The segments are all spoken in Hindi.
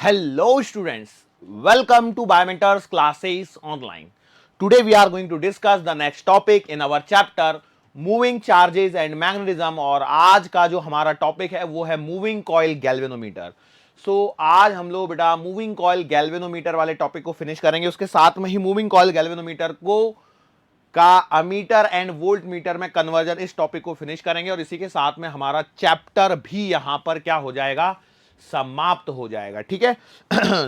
Hello students, welcome to Biomentors classes online. Today we are going to discuss the next topic in our chapter Moving Charges and Magnetism और आज का जो हमारा टॉपिक है वो है मूविंग कॉइल गैल्वेनोमीटर. आज हम लोग बेटा मूविंग कॉइल गैल्वेनोमीटर वाले टॉपिक को फिनिश करेंगे. उसके साथ में ही मूविंग कॉइल गैल्वेनोमीटर को का अमीटर एंड वोल्ट मीटर में कन्वर्जन इस टॉपिक को फिनिश करेंगे और इसी के साथ में हमारा चैप्टर भी यहां पर क्या हो जाएगा, समाप्त हो जाएगा. ठीक है.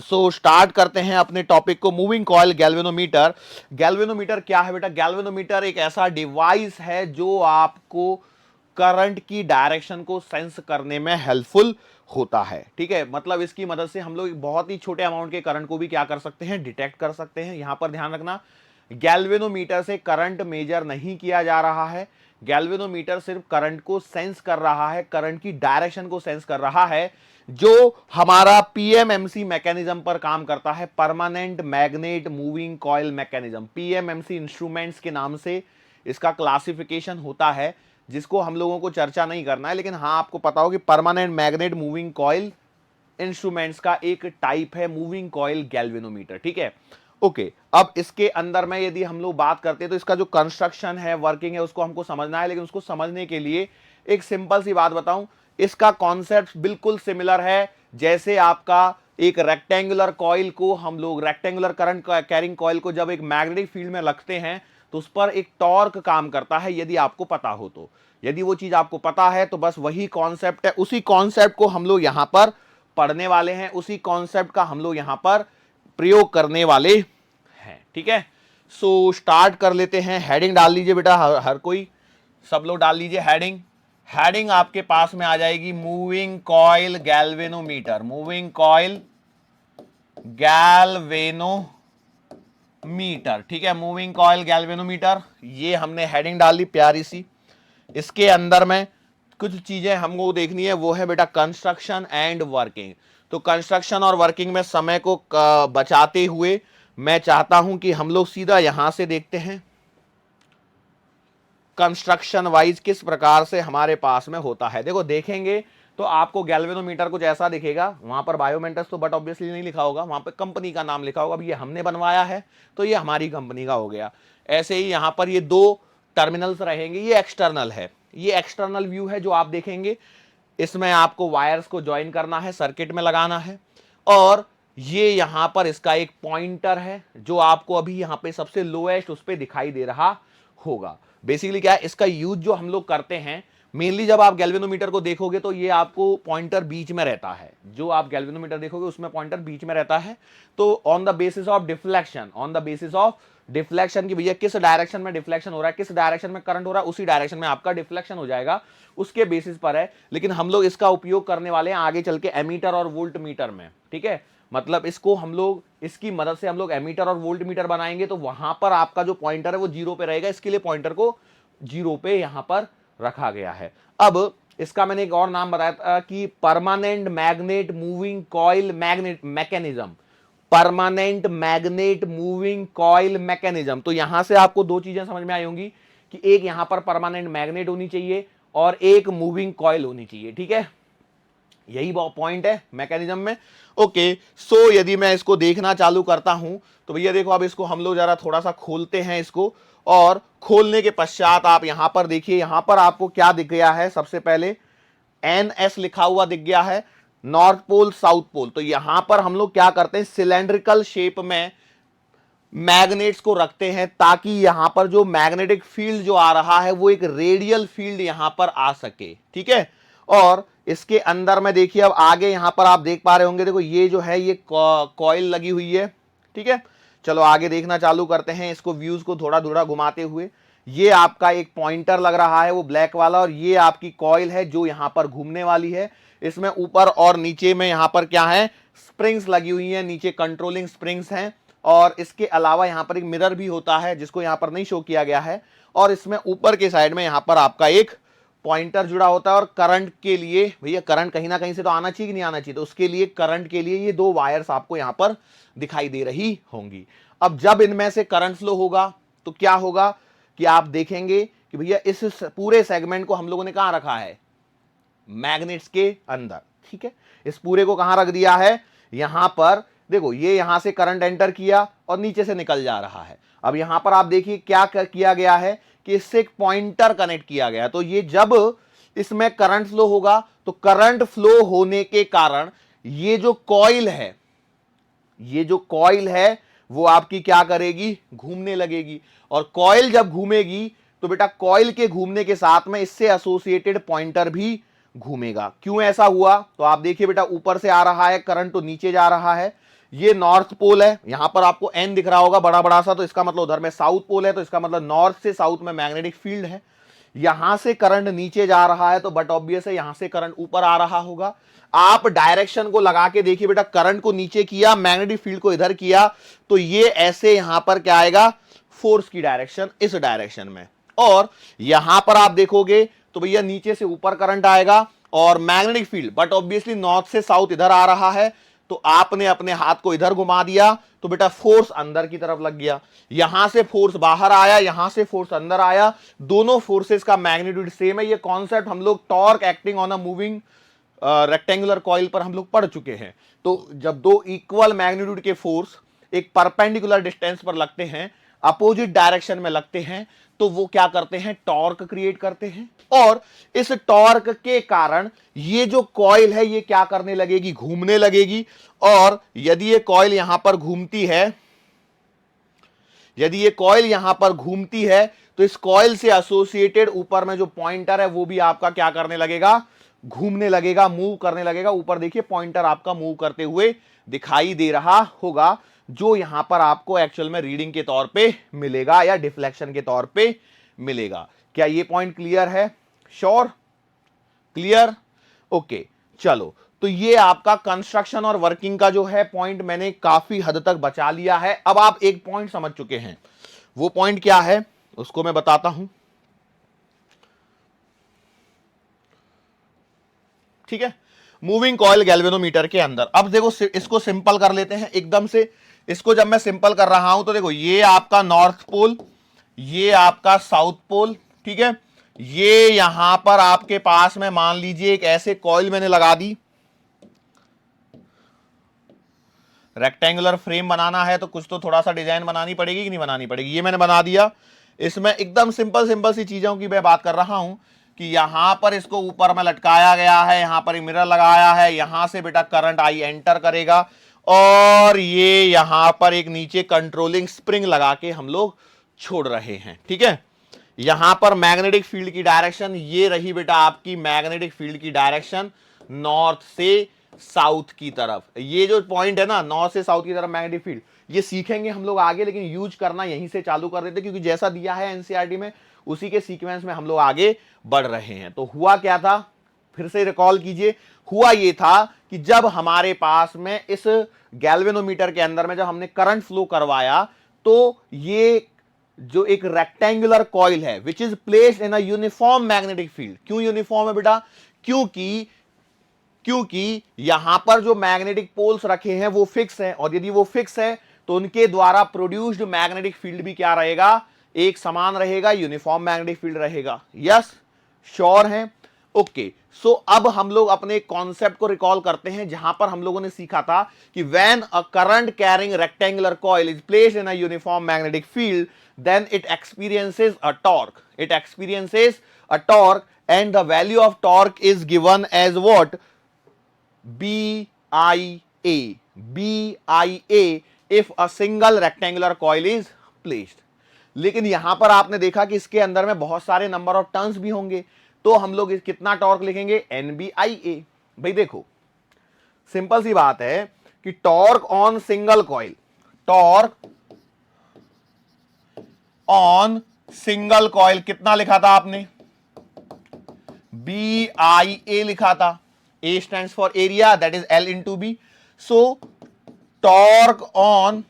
सो स्टार्ट करते हैं अपने टॉपिक को. Moving coil galvanometer. गैल्वेनोमीटर क्या है बेटा? गैल्वेनोमीटर एक ऐसा डिवाइस है जो आपको करंट की डायरेक्शन को सेंस करने में हेल्पफुल होता है. ठीक है, मतलब इसकी मदद से हम लोग बहुत ही छोटे अमाउंट के करंट को भी क्या कर सकते हैं, डिटेक्ट कर सकते हैं. यहां पर ध्यान रखना, गैल्वेनोमीटर से करंट मेजर नहीं किया जा रहा है. गैल्वेनोमीटर सिर्फ करंट को सेंस कर रहा है, करंट की डायरेक्शन को सेंस कर रहा है, जो हमारा पीएमएमसी मैकेनिज्म पर काम करता है, permanent magnet moving coil mechanism. PMMC instruments के नाम से इसका क्लासिफिकेशन होता है, जिसको हम लोगों को चर्चा नहीं करना है, लेकिन हाँ आपको पता हो कि permanent magnet moving coil instruments का एक टाइप है मूविंग कॉइल गैल्वेनोमीटर. ठीक है, ओके. अब इसके अंदर में यदि हम लोग बात करते हैं तो इसका जो कंस्ट्रक्शन है, वर्किंग है, उसको हमको समझना है. लेकिन उसको समझने के लिए एक सिंपल सी बात बताऊं, इसका कॉन्सेप्ट बिल्कुल सिमिलर है जैसे आपका एक रेक्टेंगुलर कॉइल को हम लोग, रेक्टेंगुलर करंट कैरिंग कॉइल को जब एक मैग्नेटिक फील्ड में रखते हैं तो उस पर एक टॉर्क काम करता है, यदि आपको पता हो तो. यदि वो चीज आपको पता है तो बस वही कॉन्सेप्ट है, उसी कॉन्सेप्ट को हम लोग यहां पर पढ़ने वाले हैं, उसी कॉन्सेप्ट का हम लोग यहां पर प्रयोग करने वाले हैं. ठीक है, सो स्टार्ट कर लेते हैं. हेडिंग डाल लीजिए बेटा, हर कोई, सब लोग डाल लीजिए हेडिंग. हेडिंग आपके पास में आ जाएगी moving coil galvanometer. Moving coil galvanometer. ठीक है, मूविंग कॉइल गैल्वेनोमीटर, ये हमने हेडिंग डाल ली प्यारी सी. इसके अंदर में कुछ चीजें हमको देखनी है, वो है बेटा कंस्ट्रक्शन एंड वर्किंग. तो कंस्ट्रक्शन और वर्किंग में समय को बचाते हुए मैं चाहता हूं कि हम लोग सीधा यहां से देखते हैं कंस्ट्रक्शन वाइज किस प्रकार से हमारे पास में होता है. देखो देखेंगे तो आपको गैल्वेनोमीटर कुछ ऐसा दिखेगा. वहां पर बायोमेंटस तो बट ऑब्वियसली नहीं लिखा होगा, वहां पर कंपनी का नाम लिखा होगा. अब ये हमने बनवाया है तो ये हमारी कंपनी का हो गया. ऐसे ही यहां पर ये दो टर्मिनल्स रहेंगे, ये एक्सटर्नल है, ये एक्सटर्नल व्यू है जो आप देखेंगे. इसमें आपको वायर्स को ज्वाइन करना है, सर्किट में लगाना है, और ये यहां पर इसका एक पॉइंटर है जो आपको अभी यहां पे सबसे लोएस्ट उस पर दिखाई दे रहा होगा. बेसिकली क्या है इसका यूज जो हम लोग करते हैं, मेनली जब आप गैल्वेनोमीटर को देखोगे तो ये आपको पॉइंटर बीच में रहता है. जो आप गैल्वेनोमीटर देखोगे उसमें पॉइंटर बीच में रहता है. तो on the basis of deflection, on the basis of deflection की भैया किस डायरेक्शन में डिफ्लेक्शन हो रहा है, किस डायरेक्शन में करंट हो रहा है, उसी डायरेक्शन में आपका डिफ्लेक्शन हो जाएगा, उसके बेसिस पर है. लेकिन हम लोग इसका उपयोग करने वाले हैं आगे चल के एमीटर और वोल्ट मीटर में. ठीक है, मतलब इसको हम लोग, इसकी मदद से हम लोग एमीटर और वोल्ट मीटर बनाएंगे, तो वहां पर आपका जो पॉइंटर है वो जीरो पे रहेगा. इसके लिए पॉइंटर को जीरो पे यहां पर रखा गया है. अब इसका मैंने एक और नाम बताया था कि permanent magnet moving coil magnet mechanism. Permanent magnet moving coil mechanism. तो यहां से आपको दो चीजें समझ में आई होंगी कि एक यहां पर परमानेंट मैग्नेट होनी चाहिए और एक मूविंग कॉइल होनी चाहिए. ठीक है, यही पॉइंट है मैकेनिज्म में. ओके, सो यदि मैं इसको देखना चालू करता हूं तो भैया देखो, अब इसको हम लोग जरा थोड़ा सा खोलते हैं इसको, और खोलने के पश्चात आप यहां पर देखिए, यहां पर आपको क्या दिख गया है, सबसे पहले NS लिखा हुआ दिख गया है, नॉर्थ पोल साउथ पोल. तो यहां पर हम लोग क्या करते हैं, सिलेंड्रिकल शेप में मैग्नेट्स को रखते हैं ताकि यहां पर जो मैग्नेटिक फील्ड जो आ रहा है वो एक रेडियल फील्ड यहां पर आ सके. ठीक है, और इसके अंदर में देखिए अब आगे यहां पर आप देख पा रहे होंगे, देखो ये जो है ये कॉइल लगी हुई है. ठीक है, चलो आगे देखना चालू करते हैं इसको, व्यूज को थोड़ा थोड़ा घुमाते हुए. ये आपका एक पॉइंटर लग रहा है वो ब्लैक वाला, और ये आपकी कॉइल है जो यहां पर घूमने वाली है. इसमें ऊपर और नीचे में यहां पर क्या है, स्प्रिंग्स लगी हुई हैं, नीचे कंट्रोलिंग स्प्रिंग्स हैं. और इसके अलावा यहां पर एक मिरर भी होता है जिसको यहां पर नहीं शो किया गया है. और इसमें ऊपर के साइड में यहां पर आपका एक पॉइंटर जुड़ा होता है. और करंट के लिए भैया, करंट कहीं ना कहीं से तो आना चाहिए कि नहीं आना चाहिए, तो उसके लिए करंट के लिए ये दो वायर्स आपको यहां पर दिखाई दे रही होंगी. अब जब इनमें से करंट फ्लो होगा तो क्या होगा कि आप देखेंगे कि भैया इस पूरे सेगमेंट को हम लोगों ने कहां रखा है, मैग्नेट्स के अंदर. ठीक है, इस पूरे को कहां रख दिया है, यहां पर देखो ये यहां से करंट एंटर किया और नीचे से निकल जा रहा है। अब यहां पर आप देखिए क्या किया गया है कि इससे एक पॉइंटर कनेक्ट किया गया, तो ये जब इसमें करंट फ्लो होगा तो करंट फ्लो होने के कारण ये जो कॉइल है, ये जो कॉइल है वो आपकी क्या करेगी, घूमने लगेगी। और कॉइल जब घूमेगी तो बेटा कॉइल के घूमने के साथ में इससे एसोसिएटेड पॉइंटर भी घूमेगा। क्यों ऐसा हुआ, तो आप देखिए बेटा ऊपर से आ रहा है करंट तो नीचे जा रहा है। ये नॉर्थ पोल है, यहां पर आपको एन दिख रहा होगा बड़ा बड़ा सा, तो इसका मतलब उधर में साउथ पोल है, तो इसका मतलब नॉर्थ से साउथ में मैग्नेटिक फील्ड है। यहां से करंट नीचे जा रहा है तो बट ऑब्वियस है यहां से करंट ऊपर आ रहा होगा। आप डायरेक्शन को लगा के देखिए बेटा, करंट को नीचे किया, मैग्नेटिक फील्ड को इधर किया, तो ये ऐसे यहां पर क्या आएगा, फोर्स की डायरेक्शन इस डायरेक्शन में। और यहां पर आप देखोगे तो भैया नीचे से ऊपर करंट आएगा और magnetic field but obviously north से साउथ इधर आ रहा है, तो आपने अपने हाथ को इधर घुमा दिया तो बेटा फोर्स अंदर की तरफ लग गया। यहां से फोर्स बाहर आया, यहां से फोर्स अंदर आया, दोनों फोर्सेस का मैग्नीट्यूड सेम है। ये कॉन्सेप्ट हम लोग torque acting on a moving rectangular coil पर हम लोग पढ़ चुके हैं। तो जब दो इक्वल मैग्नीट्यूड के फोर्स एक परपेंडिकुलर डिस्टेंस पर लगते हैं, अपोजिट डायरेक्शन में लगते हैं, तो वो क्या करते हैं, टॉर्क क्रिएट करते हैं। और इस टॉर्क के कारण ये जो कॉइल है ये क्या करने लगेगी, घूमने लगेगी। और यदि ये कॉइल यहां पर घूमती है, यदि ये कॉइल यहां पर घूमती है तो इस कॉइल से एसोसिएटेड ऊपर में जो पॉइंटर है वो भी आपका क्या करने लगेगा, घूमने लगेगा, मूव करने लगेगा। ऊपर देखिए पॉइंटर आपका मूव करते हुए दिखाई दे रहा होगा, जो यहां पर आपको एक्चुअल में रीडिंग के तौर पे मिलेगा या डिफ्लेक्शन के तौर पे मिलेगा। क्या ये पॉइंट क्लियर है, श्योर, क्लियर, ओके। चलो तो ये आपका कंस्ट्रक्शन और वर्किंग का जो है पॉइंट मैंने काफी हद तक बचा लिया है। अब आप एक पॉइंट समझ चुके हैं, वो पॉइंट क्या है उसको मैं बताता हूं, ठीक है। मूविंग कॉइल गैल्वेनोमीटर के अंदर अब देखो इसको सिंपल कर लेते हैं एकदम से। इसको जब मैं सिंपल कर रहा हूं तो देखो ये आपका नॉर्थ पोल, ये आपका साउथ पोल, ठीक है। ये यहां पर आपके पास में मान लीजिए एक ऐसे कॉइल मैंने लगा दी, रेक्टेंगुलर फ्रेम बनाना है तो कुछ तो थोड़ा सा डिजाइन बनानी पड़ेगी कि नहीं बनानी पड़ेगी, ये मैंने बना दिया। इसमें एकदम सिंपल सिंपल सी चीजों की मैं बात कर रहा हूं कि यहां पर इसको ऊपर में लटकाया गया है, यहां पर एक मिरर लगाया है, यहां से बेटा करंट आई एंटर करेगा और ये यहां पर एक नीचे कंट्रोलिंग स्प्रिंग लगा के हम लोग छोड़ रहे हैं, ठीक है। यहां पर मैग्नेटिक फील्ड की डायरेक्शन ये रही बेटा आपकी मैग्नेटिक फील्ड की डायरेक्शन नॉर्थ से साउथ की तरफ। ये जो पॉइंट है ना नॉर्थ से साउथ की तरफ मैग्नेटिक फील्ड, ये सीखेंगे हम लोग आगे, लेकिन यूज करना यहीं से चालू कर देते क्योंकि जैसा दिया है एनसीईआरटी में उसी के सीक्वेंस में हम लोग आगे बढ़ रहे हैं। तो हुआ क्या था, फिर से रिकॉल कीजिए। हुआ ये था कि जब हमारे पास में इस गैल्वेनोमीटर के अंदर में जब हमने करंट फ्लो करवाया तो ये जो एक रेक्टेंगुलर कॉइल है which is placed in a uniform magnetic field. क्यों यूनिफॉर्म है बेटा, क्योंकि यहां पर जो मैग्नेटिक पोल्स रखे हैं वो फिक्स है, और यदि वो फिक्स है तो उनके द्वारा प्रोड्यूस्ड मैग्नेटिक फील्ड भी क्या रहेगा, एक समान रहेगा, यूनिफॉर्म मैग्नेटिक फील्ड रहेगा। यस, श्योर है, ओके। सो अब हम लोग अपने कॉन्सेप्ट को रिकॉल करते हैं जहां पर हम लोगों ने सीखा था कि when a current carrying rectangular coil is placed in a uniform magnetic field then it experiences a torque, and the value of torque is given as what, BIA if a single rectangular coil is placed। लेकिन यहां पर आपने देखा कि इसके अंदर में बहुत सारे नंबर ऑफ टर्न्स भी होंगे, तो हम लोग कितना टॉर्क लिखेंगे, NBIA। भाई देखो सिंपल सी बात है कि torque on single coil, torque on single coil कितना लिखा था आपने, BIA लिखा था। A stands for area, that is L into B। So torque on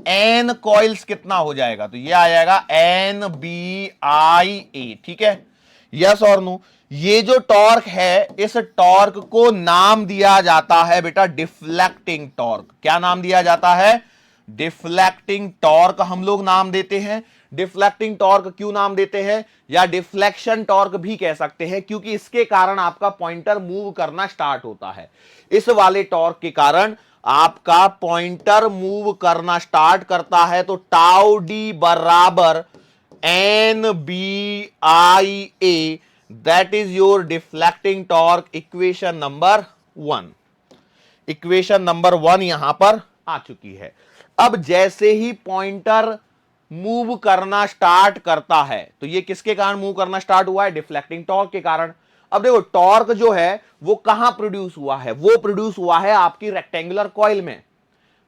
N coils कितना हो जाएगा, तो ये आ जाएगा NBIA, ठीक है। यस और नो, ये जो टॉर्क है इस टॉर्क को नाम दिया जाता है बेटा डिफ्लेक्टिंग टॉर्क। क्या नाम दिया जाता है, डिफ्लेक्टिंग टॉर्क हम लोग नाम देते हैं। डिफ्लेक्टिंग टॉर्क क्यों नाम देते हैं, या डिफ्लेक्शन टॉर्क भी कह सकते हैं, क्योंकि इसके कारण आपका पॉइंटर मूव करना स्टार्ट होता है। इस वाले टॉर्क के कारण आपका पॉइंटर मूव करना स्टार्ट करता है। तो टाउ डी बराबर N B I A, that is your deflecting torque, equation number 1। Equation number 1 यहां पर आ चुकी है। अब जैसे ही पॉइंटर मूव करना स्टार्ट करता है, तो ये किसके कारण मूव करना स्टार्ट हुआ है, डिफ्लेक्टिंग टॉर्क के कारण। अब देखो टॉर्क जो है वो कहां प्रोड्यूस हुआ है, वो प्रोड्यूस हुआ है आपकी रेक्टेंगुलर कॉइल में।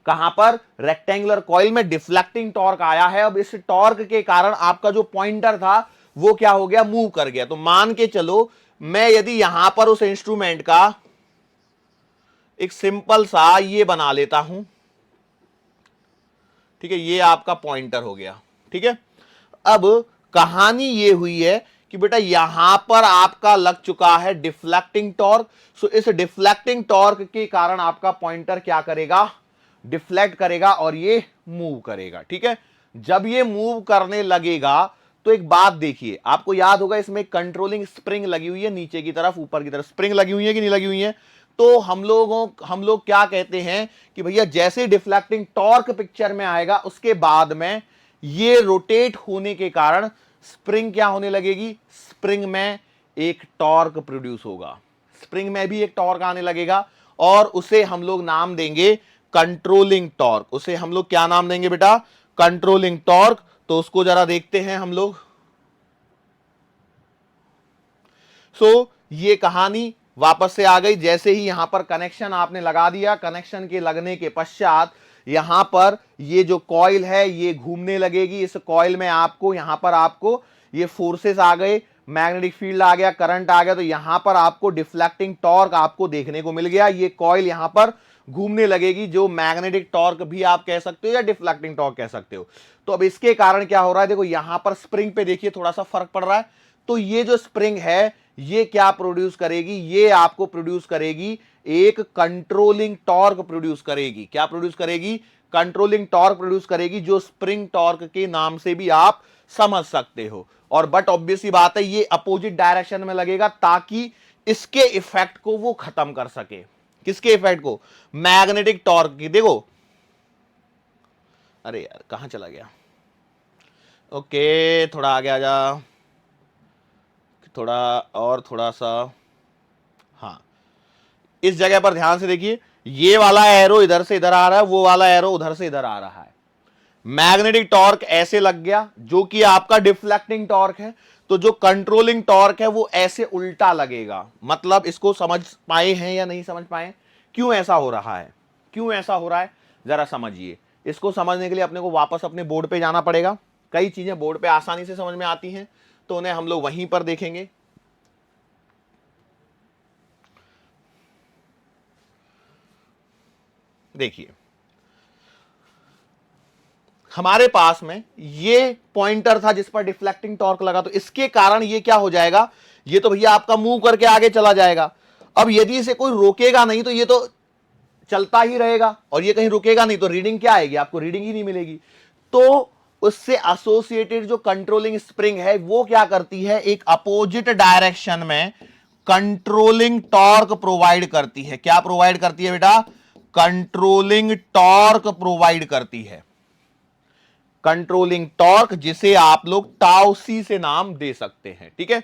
कहां पर, रेक्टेंगुलर कॉइल में डिफ्लेक्टिंग टॉर्क आया है। अब इस टॉर्क के कारण आपका जो पॉइंटर था वो क्या हो गया, मूव कर गया। तो मान के चलो मैं यदि यहां पर उस इंस्ट्रूमेंट का एक सिंपल सा ये बना लेता हूं, ठीक है, ये आपका पॉइंटर हो गया। ठीक है, अब कहानी ये हुई है कि बेटा यहां पर आपका लग चुका है डिफ्लेक्टिंग टॉर्क। सो इस डिफ्लेक्टिंग टॉर्क के कारण आपका पॉइंटर क्या करेगा, डिफ्लेक्ट करेगा और ये मूव करेगा। ठीक है, जब ये मूव करने लगेगा तो एक बात देखिए, आपको याद होगा इसमें कंट्रोलिंग स्प्रिंग लगी हुई है, नीचे की तरफ ऊपर की तरफ स्प्रिंग लगी हुई है कि नहीं लगी हुई है। तो हम लोग क्या कहते हैं कि भैया जैसे डिफ्लेक्टिंग टॉर्क पिक्चर में आएगा उसके बाद में ये रोटेट होने के कारण स्प्रिंग क्या होने लगेगी, स्प्रिंग में एक टॉर्क प्रोड्यूस होगा, स्प्रिंग में भी एक टॉर्क आने लगेगा और उसे हम लोग नाम देंगे कंट्रोलिंग टॉर्क। उसे हम लोग क्या नाम देंगे बेटा, कंट्रोलिंग टॉर्क। तो उसको जरा देखते हैं हम लोग। सो ये कहानी वापस से आ गई। जैसे ही यहां पर कनेक्शन आपने लगा दिया, कनेक्शन के लगने के पश्चात यहां पर ये जो कॉइल है ये घूमने लगेगी। इस कॉइल में आपको यहां पर आपको ये फोर्सेस आ गए, मैग्नेटिक फील्ड आ गया, करंट आ गया। तो यहां पर आपको डिफ्लेक्टिंग टॉर्क आपको देखने को मिल गया। ये कॉइल यहां पर घूमने लगेगी, जो मैग्नेटिक टॉर्क भी आप कह सकते हो या डिफ्लेक्टिंग टॉर्क कह सकते हो। तो अब इसके कारण क्या हो रहा है, देखो यहां पर स्प्रिंग पे देखिए थोड़ा सा फर्क पड़ रहा है। तो ये जो स्प्रिंग है ये क्या प्रोड्यूस करेगी, ये आपको प्रोड्यूस करेगी एक कंट्रोलिंग टॉर्क प्रोड्यूस करेगी। क्या प्रोड्यूस करेगी, कंट्रोलिंग टॉर्क प्रोड्यूस करेगी, जो स्प्रिंग टॉर्क के नाम से भी आप समझ सकते हो। और बट ऑब्वियस सी बात है ये अपोजिट डायरेक्शन में लगेगा ताकि इसके इफेक्ट को वो खत्म कर सके। किसके इफेक्ट को, मैग्नेटिक टॉर्क की। देखो अरे यार कहां चला गया, ओके थोड़ा आगे आ जा, थोड़ा और थोड़ा सा, हाँ इस जगह पर ध्यान से देखिए, ये वाला एरो इधर से इधर आ रहा है, वो वाला एरो उधर से इधर आ रहा है। मैग्नेटिक टॉर्क ऐसे लग गया जो कि आपका डिफ्लेक्टिंग टॉर्क है। तो जो कंट्रोलिंग टॉर्क है वो ऐसे उल्टा लगेगा। मतलब इसको समझ पाए हैं या नहीं समझ पाए, क्यों ऐसा हो रहा है, क्यों ऐसा हो रहा है जरा समझिए। इसको समझने के लिए अपने को वापस अपने बोर्ड पे जाना पड़ेगा। कई चीजें बोर्ड पे आसानी से समझ में आती हैं तो उन्हें हम लोग वहीं पर देखेंगे। देखिए हमारे पास में ये पॉइंटर था जिस पर डिफ्लेक्टिंग टॉर्क लगा, तो इसके कारण ये क्या हो जाएगा, ये तो भैया आपका मूव करके आगे चला जाएगा। अब यदि इसे कोई रोकेगा नहीं तो ये तो चलता ही रहेगा, और ये कहीं रुकेगा नहीं तो रीडिंग क्या आएगी, आपको रीडिंग ही नहीं मिलेगी। तो उससे एसोसिएटेड जो कंट्रोलिंग स्प्रिंग है वो क्या करती है, एक अपोजिट डायरेक्शन में कंट्रोलिंग टॉर्क प्रोवाइड करती है। क्या प्रोवाइड करती है बेटा, कंट्रोलिंग टॉर्क प्रोवाइड करती है। कंट्रोलिंग टॉर्क जिसे आप लोग टाउ सी से नाम दे सकते हैं। ठीक है,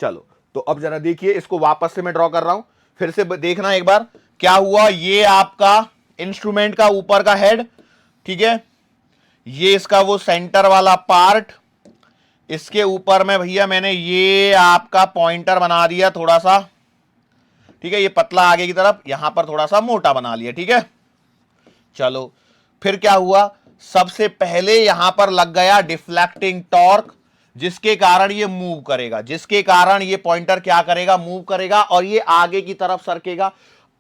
चलो तो अब जरा देखिए, इसको वापस से मैं ड्रॉ कर रहा हूं, फिर से देखना एक बार क्या हुआ। ये आपका इंस्ट्रूमेंट का ऊपर का हेड, ठीक है, ये इसका वो सेंटर वाला पार्ट, इसके ऊपर में भैया मैंने ये आपका पॉइंटर बना दिया थोड़ा सा, ठीक है, ये पतला आगे की तरफ, यहां पर थोड़ा सा मोटा बना लिया। ठीक है, चलो फिर क्या हुआ, सबसे पहले यहां पर लग गया डिफ्लेक्टिंग टॉर्क जिसके कारण ये मूव करेगा, जिसके कारण ये पॉइंटर क्या करेगा, मूव करेगा और ये आगे की तरफ सरकेगा।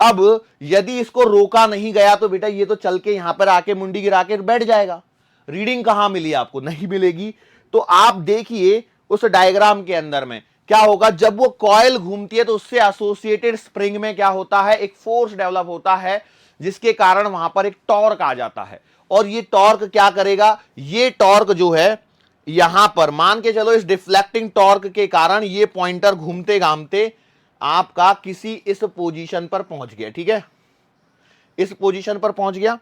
अब यदि इसको रोका नहीं गया तो बेटा ये तो चल के यहां पर आके मुंडी गिरा के बैठ जाएगा। रीडिंग कहां मिली आपको, नहीं मिलेगी। तो आप देखिए उस डायग्राम के अंदर में क्या होगा, जब वो कॉइल घूमती है तो उससे एसोसिएटेड स्प्रिंग में क्या होता है, एक फोर्स डेवलप होता है जिसके कारण वहां पर एक टॉर्क आ जाता है। और ये टॉर्क क्या करेगा, ये टॉर्क जो है यहां पर मान के चलो इस डिफ्लेक्टिंग टॉर्क के कारण ये पॉइंटर घूमते घामते आपका किसी इस पोजीशन पर पहुंच गया, ठीक है, इस पोजीशन पर पहुंच गया।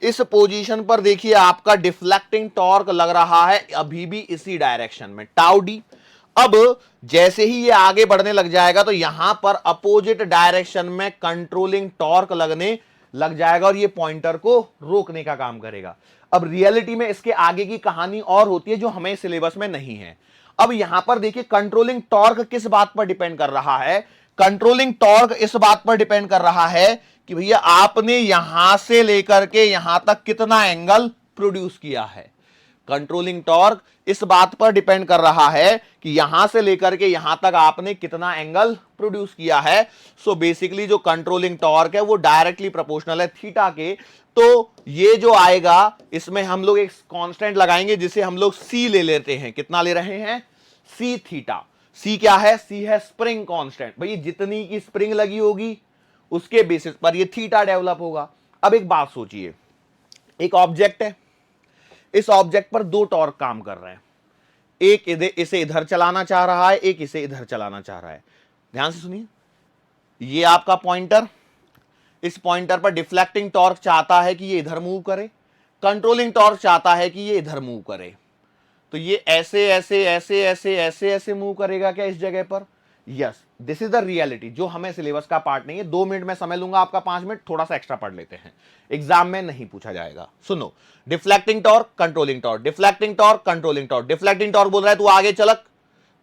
इस पोजीशन पर देखिए आपका डिफ्लेक्टिंग टॉर्क लग रहा है अभी भी इसी डायरेक्शन में, टाउ डी। अब जैसे ही ये आगे बढ़ने लग जाएगा तो यहां पर अपोजिट डायरेक्शन में कंट्रोलिंग टॉर्क लगने लग जाएगा और ये पॉइंटर को रोकने का काम करेगा। अब रियलिटी में इसके आगे की कहानी और होती है जो हमें सिलेबस में नहीं है। अब यहां पर देखिए कंट्रोलिंग टॉर्क किस बात पर डिपेंड कर रहा है, कंट्रोलिंग टॉर्क इस बात पर डिपेंड कर रहा है कि भैया आपने यहां से लेकर के यहां तक कितना एंगल प्रोड्यूस किया है। कंट्रोलिंग टॉर्क इस बात पर डिपेंड कर रहा है कि यहां से लेकर के यहां तक आपने कितना एंगल प्रोड्यूस किया है। सो बेसिकली जो कंट्रोलिंग टॉर्क है वो डायरेक्टली प्रोपोर्शनल है थीटा के। तो ये जो आएगा इसमें हम लोग एक कांस्टेंट लगाएंगे जिसे हम लोग सी ले लेते हैं। कितना ले रहे हैं? C theta. सी क्या है? सी है स्प्रिंग कांस्टेंट। भाई जितनी की स्प्रिंग लगी होगी उसके बेसिस पर ये थीटा डेवलप होगा। अब एक बात सोचिए, एक ऑब्जेक्ट है, इस ऑब्जेक्ट पर दो टॉर्क काम कर रहे हैं, एक इसे इधर चलाना चाह रहा है, एक इसे इधर चलाना चाह रहा है। ध्यान से सुनिए, ये आपका पॉइंटर, इस पॉइंटर पर डिफ्लेक्टिंग टॉर्क चाहता है कि ये इधर मूव करे, कंट्रोलिंग टॉर्क चाहता है कि ये इधर मूव करे। तो ये ऐसे ऐसे ऐसे ऐसे ऐसे ऐसे मूव करेगा क्या इस जगह पर? Yes, this is the reality जो हमें सिलेबस का पार्ट नहीं है। 2 मिनट में समय लूंगा आपका, 5 मिनट थोड़ा सा एक्स्ट्रा पढ़ लेते हैं, एग्जाम में नहीं पूछा जाएगा। सुनो, deflecting torque, controlling torque, deflecting torque, controlling torque. Deflecting torque बोल रहा है तू आगे चलक,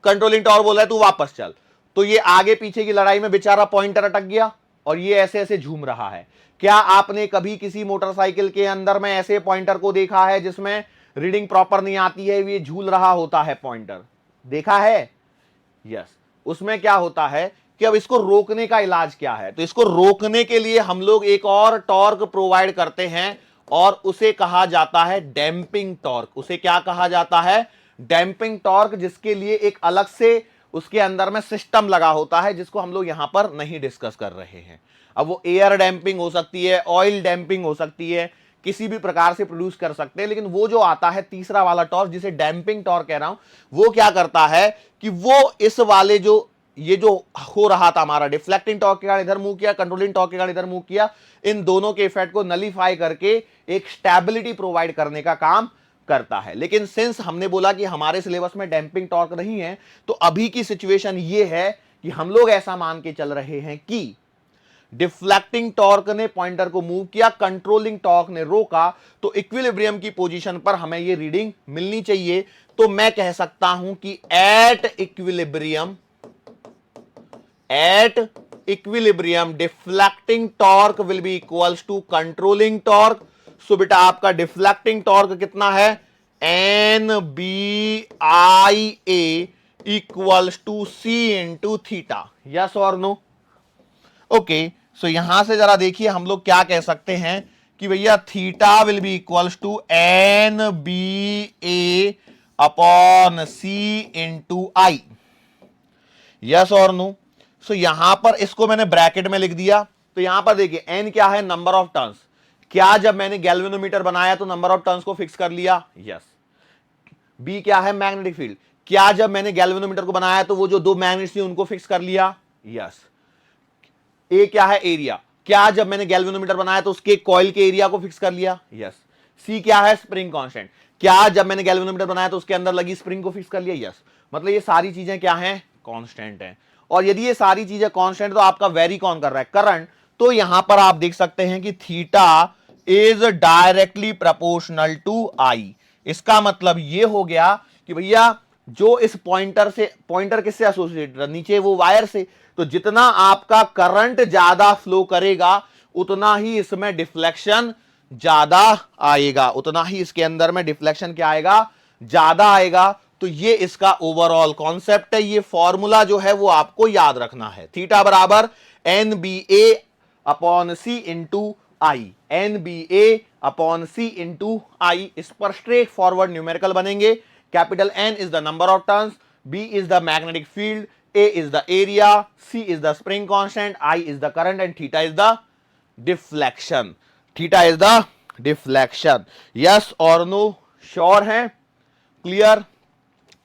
कंट्रोलिंग टॉर्क बोल रहा है तू वापस चल। तो ये आगे पीछे की लड़ाई में बेचारा पॉइंटर अटक गया और ये ऐसे ऐसे झूम रहा है। क्या आपने कभी किसी मोटरसाइकिल के अंदर में ऐसे पॉइंटर को देखा है जिसमें रीडिंग प्रॉपर नहीं आती है, ये झूल रहा होता है पॉइंटर? देखा है? यस। उसमें क्या होता है कि अब इसको रोकने का इलाज क्या है? तो इसको रोकने के लिए हम लोग एक और टॉर्क प्रोवाइड करते हैं और उसे कहा जाता है डैंपिंग टॉर्क। उसे क्या कहा जाता है? डैंपिंग टॉर्क, जिसके लिए एक अलग से उसके अंदर में सिस्टम लगा होता है जिसको हम लोग यहां पर नहीं डिस्कस कर रहे हैं। अब वो एयर डैंपिंग हो सकती है, ऑयल डैंपिंग हो सकती है, किसी भी प्रकार से प्रोड्यूस कर सकते हैं। लेकिन वो जो आता है तीसरा वाला टॉर्क, जिसे डैंपिंग टॉर्क कह रहा हूं, वो क्या करता है कि वो इस वाले जो ये जो हो रहा था हमारा डिफ्लेक्टिंग टॉर्क के कारण इधर मूव किया, कंट्रोलिंग टॉर्क के कारण इधर मूव किया, इन दोनों के इफेक्ट को नलीफाई करके एक स्टेबिलिटी प्रोवाइड करने का काम करता है। लेकिन सिंस हमने बोला कि हमारे सिलेबस में डैंपिंग टॉर्क नहीं है, तो अभी की सिचुएशन ये है कि हम लोग ऐसा मान के चल रहे हैं कि डिफ्लेक्टिंग टॉर्क ने पॉइंटर को मूव किया, कंट्रोलिंग टॉर्क ने रोका, तो इक्विलिब्रियम की पोजीशन पर हमें ये रीडिंग मिलनी चाहिए। तो मैं कह सकता हूं कि at equilibrium deflecting torque will be equals to controlling torque. So बेटा आपका डिफ्लेक्टिंग टॉर्क कितना है? NBIA equals to C into theta. Yes और नो? ओके, सो यहां से जरा देखिए हम लोग क्या कह सकते हैं कि भैया theta will be equals to NBA upon C into I। Yes और नो? सो यहां पर इसको मैंने ब्रैकेट में लिख दिया। तो यहां पर देखिए N क्या है? Number of turns. क्या जब मैंने गैल्वेनोमीटर बनाया तो नंबर ऑफ टर्न्स को फिक्स कर लिया? यस। B क्या है? Magnetic field. क्या जब मैंने गैल्वेनोमीटर को बनाया तो वो जो दो मैग्नेट्स थी उनको फिक्स कर लिया? यस। ए क्या है? एरिया। क्या जब मैंने गैल्वेनोमीटर बनाया तो उसके कॉइल के एरिया को फिक्स कर लिया? यस। सी क्या है? Spring constant. क्या जब मैंने गैल्वेनोमीटर बनाया तो उसके अंदर लगी स्प्रिंग को फिक्स कर लिया? यस। मतलब ये सारी चीजें क्या हैं? कांस्टेंट हैं। और यदि ये सारी चीजें कांस्टेंट तो आपका वेरी कौन कर रहा है? करंट। तो यहां पर आप देख सकते हैं कि theta is directly proportional to I. इसका मतलब ये हो गया कि भैया जो इस पॉइंटर से, पॉइंटर किससे एसोसिएटेड है? नीचे वो वायर से। तो जितना आपका करंट ज्यादा फ्लो करेगा उतना ही इसमें डिफ्लेक्शन ज्यादा आएगा, उतना ही इसके अंदर में डिफ्लेक्शन क्या आएगा? ज्यादा आएगा। तो ये इसका ओवरऑल कॉन्सेप्ट है। ये फॉर्मूला जो है वो आपको याद रखना है। थीटा बराबर NBA अपॉन C इंटू आई। NBA अपॉन C इंटू आई। इस पर स्ट्रेट फॉरवर्ड न्यूमेरिकल बनेंगे। Capital N is the number of turns, B is the magnetic field, A is the area, C is the spring constant, I is the current and theta is the deflection. Theta is the deflection. Yes or no? Sure है? Clear?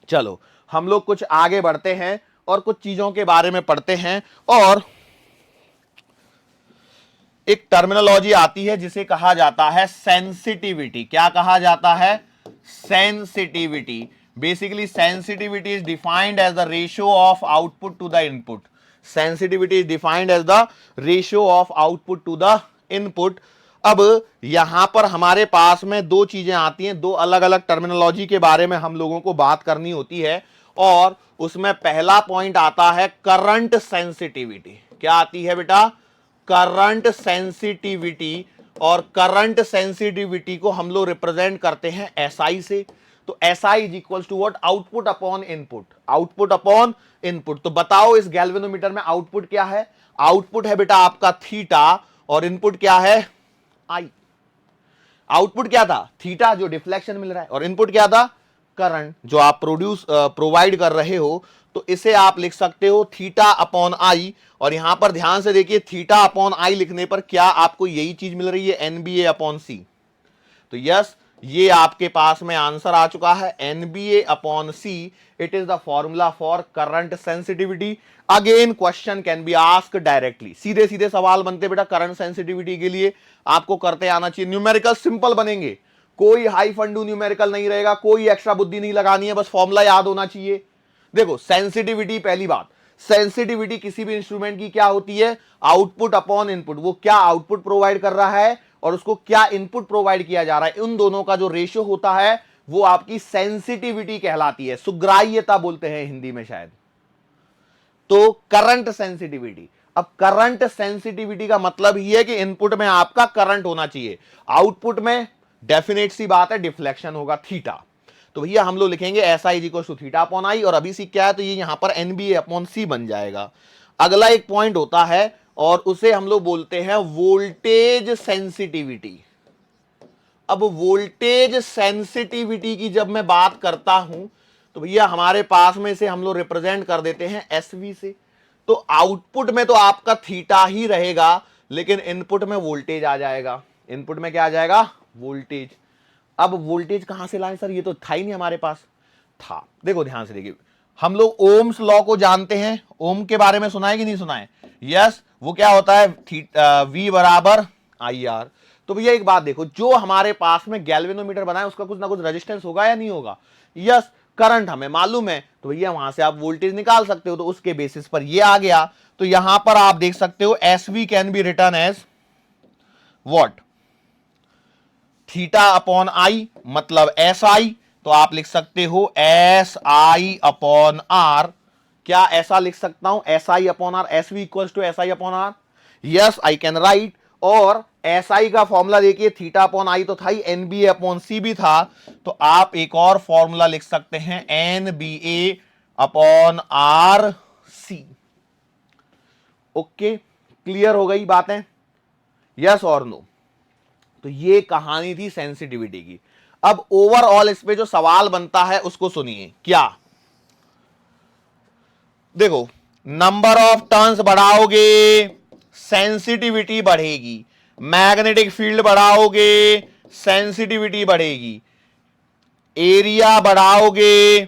चलो हम लोग कुछ आगे बढ़ते हैं और कुछ चीजों के बारे में पढ़ते हैं। और एक टर्मिनोलॉजी आती है जिसे कहा जाता है सेंसिटिविटी। क्या कहा जाता है? Sensitivity. Basically sensitivity is defined as the ratio of output to the input. Sensitivity is defined as the ratio of output to the input. अब यहां पर हमारे पास में दो चीजें आती हैं, दो अलग अलग टर्मिनोलॉजी के बारे में हम लोगों को बात करनी होती है। और उसमें पहला पॉइंट आता है करंट सेंसिटिविटी। क्या आती है बेटा? Current sensitivity. और करंट सेंसिटिविटी को हम लोग रिप्रेजेंट करते हैं एसआई से। तो SI is equal to what? Output upon input. Output upon input. तो बताओ इस गैल्वेनोमीटर में आउटपुट क्या है? आउटपुट है बेटा आपका थीटा और इनपुट क्या है? आई। आउटपुट क्या था? थीटा जो डिफ्लेक्शन मिल रहा है, और इनपुट क्या था? करंट जो आप प्रोवाइड कर रहे हो। तो इसे आप लिख सकते हो थीटा अपॉन आई। और यहां पर ध्यान से देखिए, थीटा अपॉन आई लिखने पर क्या आपको यही चीज मिल रही है? एनबीए अपॉन सी। तो यस, ये आपके पास में आंसर आ चुका है, NBA upon C. It is the formula for current sensitivity. Again question can be asked directly. सीधे सीधे सवाल बनते बेटा करंट सेंसिटिविटी के लिए आपको करते आना चाहिए। न्यूमेरिकल सिंपल बनेंगे, कोई हाई फंडू न्यूमेरिकल नहीं रहेगा, कोई एक्स्ट्रा बुद्धि नहीं लगानी है, बस फॉर्मूला याद होना चाहिए। देखो सेंसिटिविटी, पहली बात, सेंसिटिविटी किसी भी इंस्ट्रूमेंट की क्या होती है? Output upon input. वो क्या आउटपुट प्रोवाइड कर रहा है और उसको क्या इनपुट प्रोवाइड किया जा रहा है, उन दोनों का जो रेशियो होता है वो आपकी सेंसिटिविटी कहलाती है। सुग्राह्यता बोलते हैं हिंदी में शायद। तो करंट सेंसिटिविटी। अब करंट सेंसिटिविटी का मतलब ही है कि इनपुट में आपका करंट होना चाहिए, आउटपुट में डेफिनेट सी बात है डिफ्लेक्शन होगा थीटा। तो भैया हम लोग लिखेंगे S I equal to theta upon I, और अभी सी क्या है तो ये यहां पर एनबीए अपॉन सी बन जाएगा। अगला एक पॉइंट होता है और उसे हम लोग बोलते हैं वोल्टेज सेंसिटिविटी। अब वोल्टेज सेंसिटिविटी की जब मैं बात करता हूं तो भैया हमारे पास में इसे हम लोग रिप्रेजेंट कर देते हैं एसवी से। तो आउटपुट में तो आपका थीटा ही रहेगा, लेकिन इनपुट में वोल्टेज आ जाएगा। इनपुट में क्या आ जाएगा? वोल्टेज। अब वोल्टेज कहां से लाएं सर? ये तो था ही नहीं हमारे पास। था, देखो ध्यान से देखिए, हम लोग ओम्स लॉ को जानते हैं। ओम के बारे में सुना है कि नहीं सुना है? यस, वो क्या होता है? वी बराबर आई आर। तो भैया एक बात देखो, जो हमारे पास में गैल्वेनोमीटर बना है उसका कुछ ना कुछ रेजिस्टेंस होगा या नहीं होगा? यस, करंट हमें मालूम है, तो भैया वहां से आप वोल्टेज निकाल सकते हो। तो उसके बेसिस पर ये आ गया। तो यहां पर आप देख सकते हो S V can be written as what? Theta upon I, मतलब एस आई। तो आप लिख सकते हो एस आई अपॉन आर। क्या ऐसा लिख सकता हूं? S I upon R, S V equal to S I upon R. Yes, I can write. और एस आई का फॉर्मूला देखिए, थीटा अपॉन आई तो था ही, एनबीए अपॉन सी भी था। तो आप एक और फॉर्मूला लिख सकते हैं, NBA upon R C. Okay, clear हो गई बातें? यस और नो? तो ये कहानी थी सेंसिटिविटी की। अब ओवरऑल इस पे जो सवाल बनता है उसको सुनिए। क्या? देखो, नंबर ऑफ टर्न्स बढ़ाओगे सेंसिटिविटी बढ़ेगी, मैग्नेटिक फील्ड बढ़ाओगे सेंसिटिविटी बढ़ेगी, एरिया बढ़ाओगे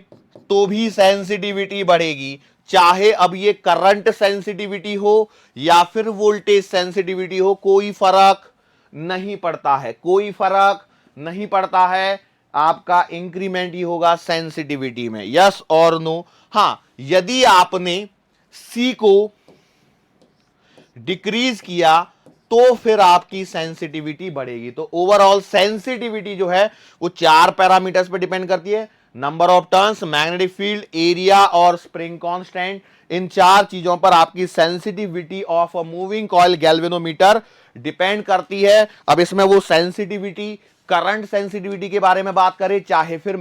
तो भी सेंसिटिविटी बढ़ेगी। चाहे अब ये करंट सेंसिटिविटी हो या फिर वोल्टेज सेंसिटिविटी हो, कोई फर्क नहीं पड़ता है, कोई फर्क नहीं पड़ता है। आपका इंक्रीमेंट ही होगा सेंसिटिविटी में। यस और नो? हां, यदि आपने सी को डिक्रीज किया तो फिर आपकी सेंसिटिविटी बढ़ेगी। तो ओवरऑल सेंसिटिविटी जो है वो 4 पैरामीटर्स पे डिपेंड करती है, number of turns, magnetic field, area और स्प्रिंग कांस्टेंट। इन 4 चीजों पर आपकी sensitivity of a moving coil galvanometer depend करती है। अब इसमें वो सेंसिटिविटी, करंट सेंसिटिविटी के बारे में बात करें चाहे फिर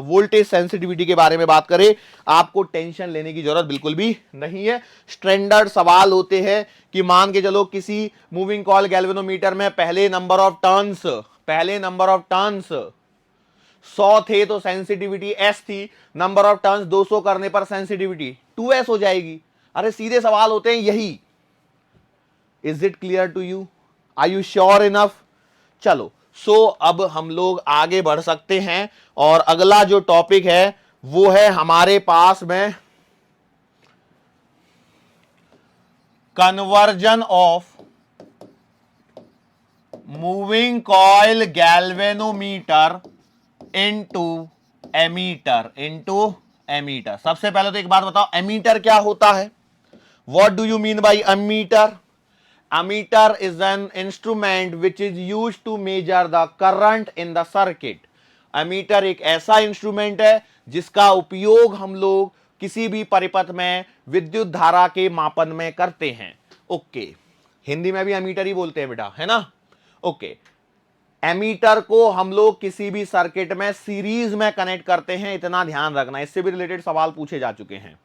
वोल्टेज सेंसिटिविटी के बारे में बात करें, आपको टेंशन लेने की जरूरत बिल्कुल भी नहीं है। स्टैंडर्ड सवाल होते हैं कि मान के चलो किसी मूविंग कॉइल गैल्वेनोमीटर में पहले नंबर ऑफ टर्न्स 100 थे तो सेंसिटिविटी एस थी, नंबर ऑफ टर्न्स 200 करने पर सेंसिटिविटी 2s हो जाएगी। अरे सीधे सवाल होते हैं यही। Is it clear to you? Are you sure enough? चलो, अब हम लोग आगे बढ़ सकते हैं और अगला जो टॉपिक है वो है हमारे पास में conversion of moving coil galvanometer into ammeter. सबसे पहले तो एक बात बताओ, एमीटर क्या होता है? What do you mean by ammeter? Ammeter is an instrument which is used to measure the current in the circuit. Ammeter एक ऐसा इंस्ट्रूमेंट है जिसका उपयोग हम लोग किसी भी परिपथ में विद्युत धारा के मापन में करते हैं। ओके, हिंदी में भी एमीटर ही बोलते हैं बेटा, है ना? ओके, एमीटर को हम लोग किसी भी सर्किट में सीरीज में कनेक्ट करते हैं, इतना ध्यान रखना। इससे भी रिलेटेड सवाल पूछे जा चुके हैं।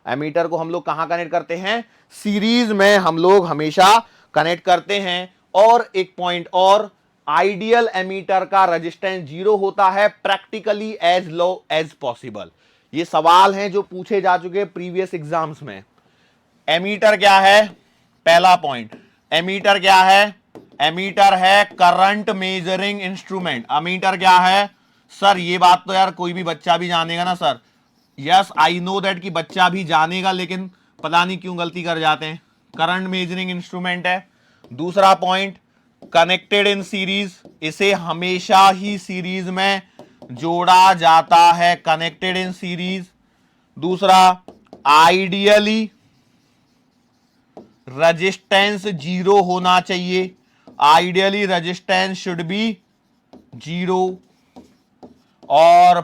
एमीटर को हम लोग कहां कनेक्ट करते हैं? सीरीज में हम लोग हमेशा कनेक्ट करते हैं। और एक पॉइंट और, आइडियल एमीटर का रेजिस्टेंस 0 होता है, practically as low as possible. ये सवाल हैं जो पूछे जा चुके प्रीवियस एग्जाम्स में। एमीटर क्या है? पहला पॉइंट, एमीटर क्या है? एमीटर है करंट मेजरिंग इंस्ट्रूमेंट। एमीटर क्या है सर? ये बात तो यार कोई भी बच्चा भी जानेगा ना sir. Yes I know that कि बच्चा भी जानेगा, लेकिन पता नहीं क्यों गलती कर जाते हैं। करंट मेजरिंग इंस्ट्रूमेंट है। दूसरा पॉइंट, कनेक्टेड इन सीरीज, इसे हमेशा ही सीरीज में जोड़ा जाता है, कनेक्टेड इन सीरीज। दूसरा, आइडियली रेजिस्टेंस 0 होना चाहिए, आइडियली रेजिस्टेंस शुड बी 0। और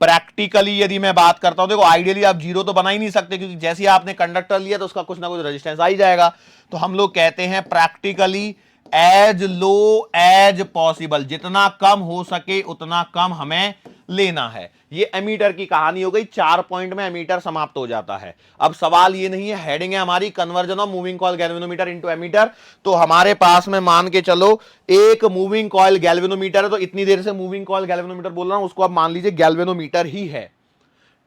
प्रैक्टिकली यदि मैं बात करता हूं, देखो आइडियली आप 0 तो बना ही नहीं सकते, क्योंकि जैसे ही आपने कंडक्टर लिया तो उसका कुछ ना कुछ रेजिस्टेंस आ ही जाएगा। तो हम लोग कहते हैं practically as low as possible, जितना कम हो सके उतना कम हमें लेना है। ये एमीटर की कहानी हो गई। 4 पॉइंट में एमीटर समाप्त हो जाता है। अब सवाल ये नहीं है, हेडिंग है हमारी conversion of moving coil galvanometer into ammeter. तो हमारे पास में मान के चलो एक मूविंग कॉइल गैल्वेनोमीटर है, तो इतनी देर से मूविंग कॉइल गैल्वेनोमीटर बोल रहा हूं, उसको अब मान लीजिए गैल्वेनोमीटर ही है,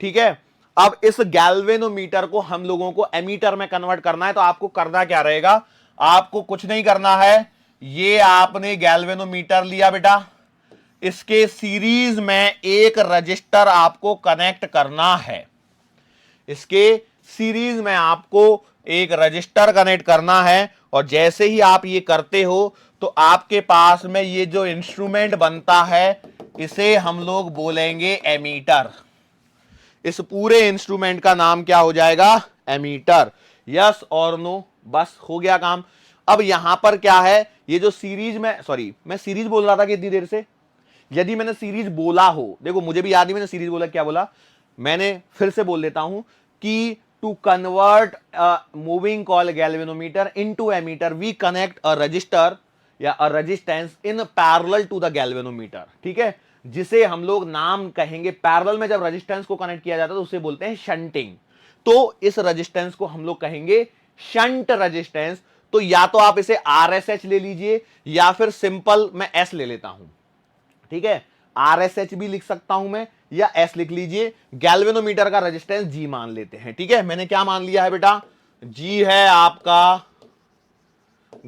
ठीक है। अब इस गैल्वेनोमीटर को हम लोगों को एमीटर में कन्वर्ट करना है। तो आपको करना क्या रहेगा? आपको कुछ नहीं करना है। ये आपने गैल्वेनोमीटर लिया बेटा, इसके सीरीज में एक रजिस्टर आपको कनेक्ट करना है। इसके सीरीज में आपको एक रजिस्टर कनेक्ट करना है। और जैसे ही आप ये करते हो तो आपके पास में ये जो इंस्ट्रूमेंट बनता है, इसे हम लोग बोलेंगे एमीटर। इस पूरे इंस्ट्रूमेंट का नाम क्या हो जाएगा? एमीटर। यस और नो, बस हो गया काम। अब यहां पर क्या है, ये जो सीरीज में, सॉरी मैं सीरीज बोल रहा था कि इतनी देर से, यदि मैंने सीरीज बोला हो, देखो मुझे भी याद नहीं मैंने सीरीज बोला क्या बोला, मैंने फिर से बोल देता हूं कि to convert moving coil galvanometer into ammeter we connect a register या a resistance in parallel to the galvanometer, ठीक है, जिसे हम लोग नाम कहेंगे, पैरेलल में जब रेजिस्टेंस को कनेक्ट किया जाता है तो उसे बोलते हैं शंटिंग। तो इस रेजिस्टेंस को हम लोग कहेंगे शंट रेजिस्टेंस। तो या तो आप इसे आरएसएच ले लीजिए या फिर सिंपल मैं एस ले लेता हूं, ठीक है, आरएसएच भी लिख सकता हूं मैं, या एस लिख लीजिए। गैल्वेनोमीटर का रेजिस्टेंस जी मान लेते हैं, ठीक है। मैंने क्या मान लिया है बेटा? जी है आपका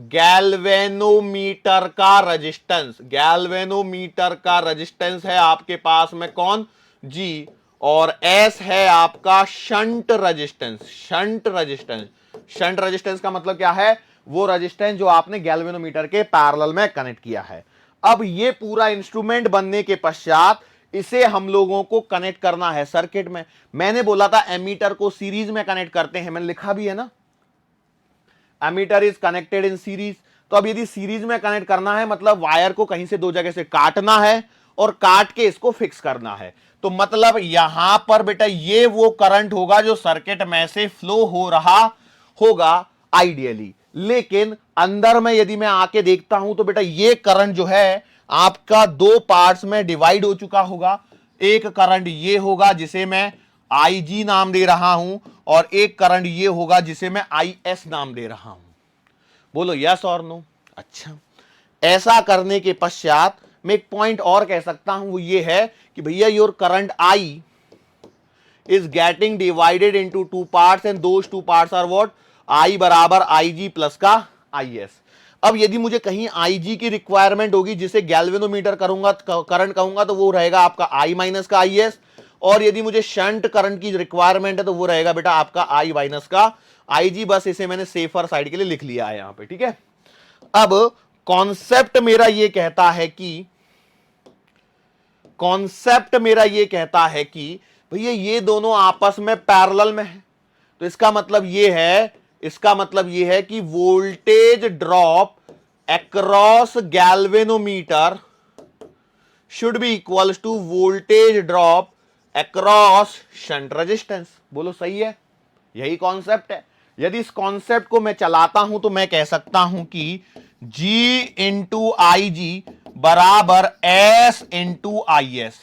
गैल्वेनोमीटर का रेजिस्टेंस। गैल्वेनोमीटर का रेजिस्टेंस है आपके पास में कौन? जी। और एस है आपका shunt resistance. Shunt resistance, shunt resistance का मतलब क्या है? वो रेजिस्टेंस जो आपने गैल्वेनोमीटर के पैरेलल में कनेक्ट किया है। अब ये पूरा इंस्ट्रूमेंट बनने के पश्चात इसे हम लोगों को कनेक्ट करना है सर्किट में। मैंने बोला था एमीटर को सीरीज में कनेक्ट करते हैं, मैंने लिखा भी है ना, ammeter is connected in series. तो अब यदि सीरीज में कनेक्ट करना है, मतलब वायर को कहीं से दो जगह से काटना है और काट के इसको फिक्स करना है। तो मतलब यहां पर बेटा ये वो करंट होगा जो सर्किट में से फ्लो हो रहा होगा आइडियली, लेकिन अंदर में यदि मैं आके देखता हूं तो बेटा ये करंट जो है आपका 2 पार्ट्स में डिवाइड हो चुका होगा। एक करंट ये होगा जिसे मैं IG नाम दे रहा हूं, और एक करंट ये होगा जिसे मैं IS नाम दे रहा हूं। बोलो यस और नो? अच्छा, ऐसा करने के पश्चात मैं एक पॉइंट और कह सकता हूं, वो ये है कि भैया your current I is getting divided into 2 parts and those 2 parts are what? I बराबर IG प्लस का IS। अब यदि मुझे कहीं Ig की रिक्वायरमेंट होगी जिसे गैल्वेनोमीटर करूंगा करंट कहूंगा तो वो रहेगा आपका I माइनस का IS, और यदि मुझे शंट करंट की रिक्वायरमेंट है तो वो रहेगा बेटा आपका I माइनस का IG। बस इसे मैंने सेफर साइड के लिए लिख लिया है यहां पे, ठीक है। अब कॉन्सेप्ट मेरा ये कहता है कि भैया ये दोनों आपस में पैरेलल में है, तो इसका मतलब ये है कि voltage drop across galvanometer should be equal to voltage drop across shunt resistance. बोलो सही है, यही कॉन्सेप्ट है। यदि इस कॉन्सेप्ट को मैं चलाता हूं तो मैं कह सकता हूं कि G इंटू आई जी बराबर S इंटू आई एस।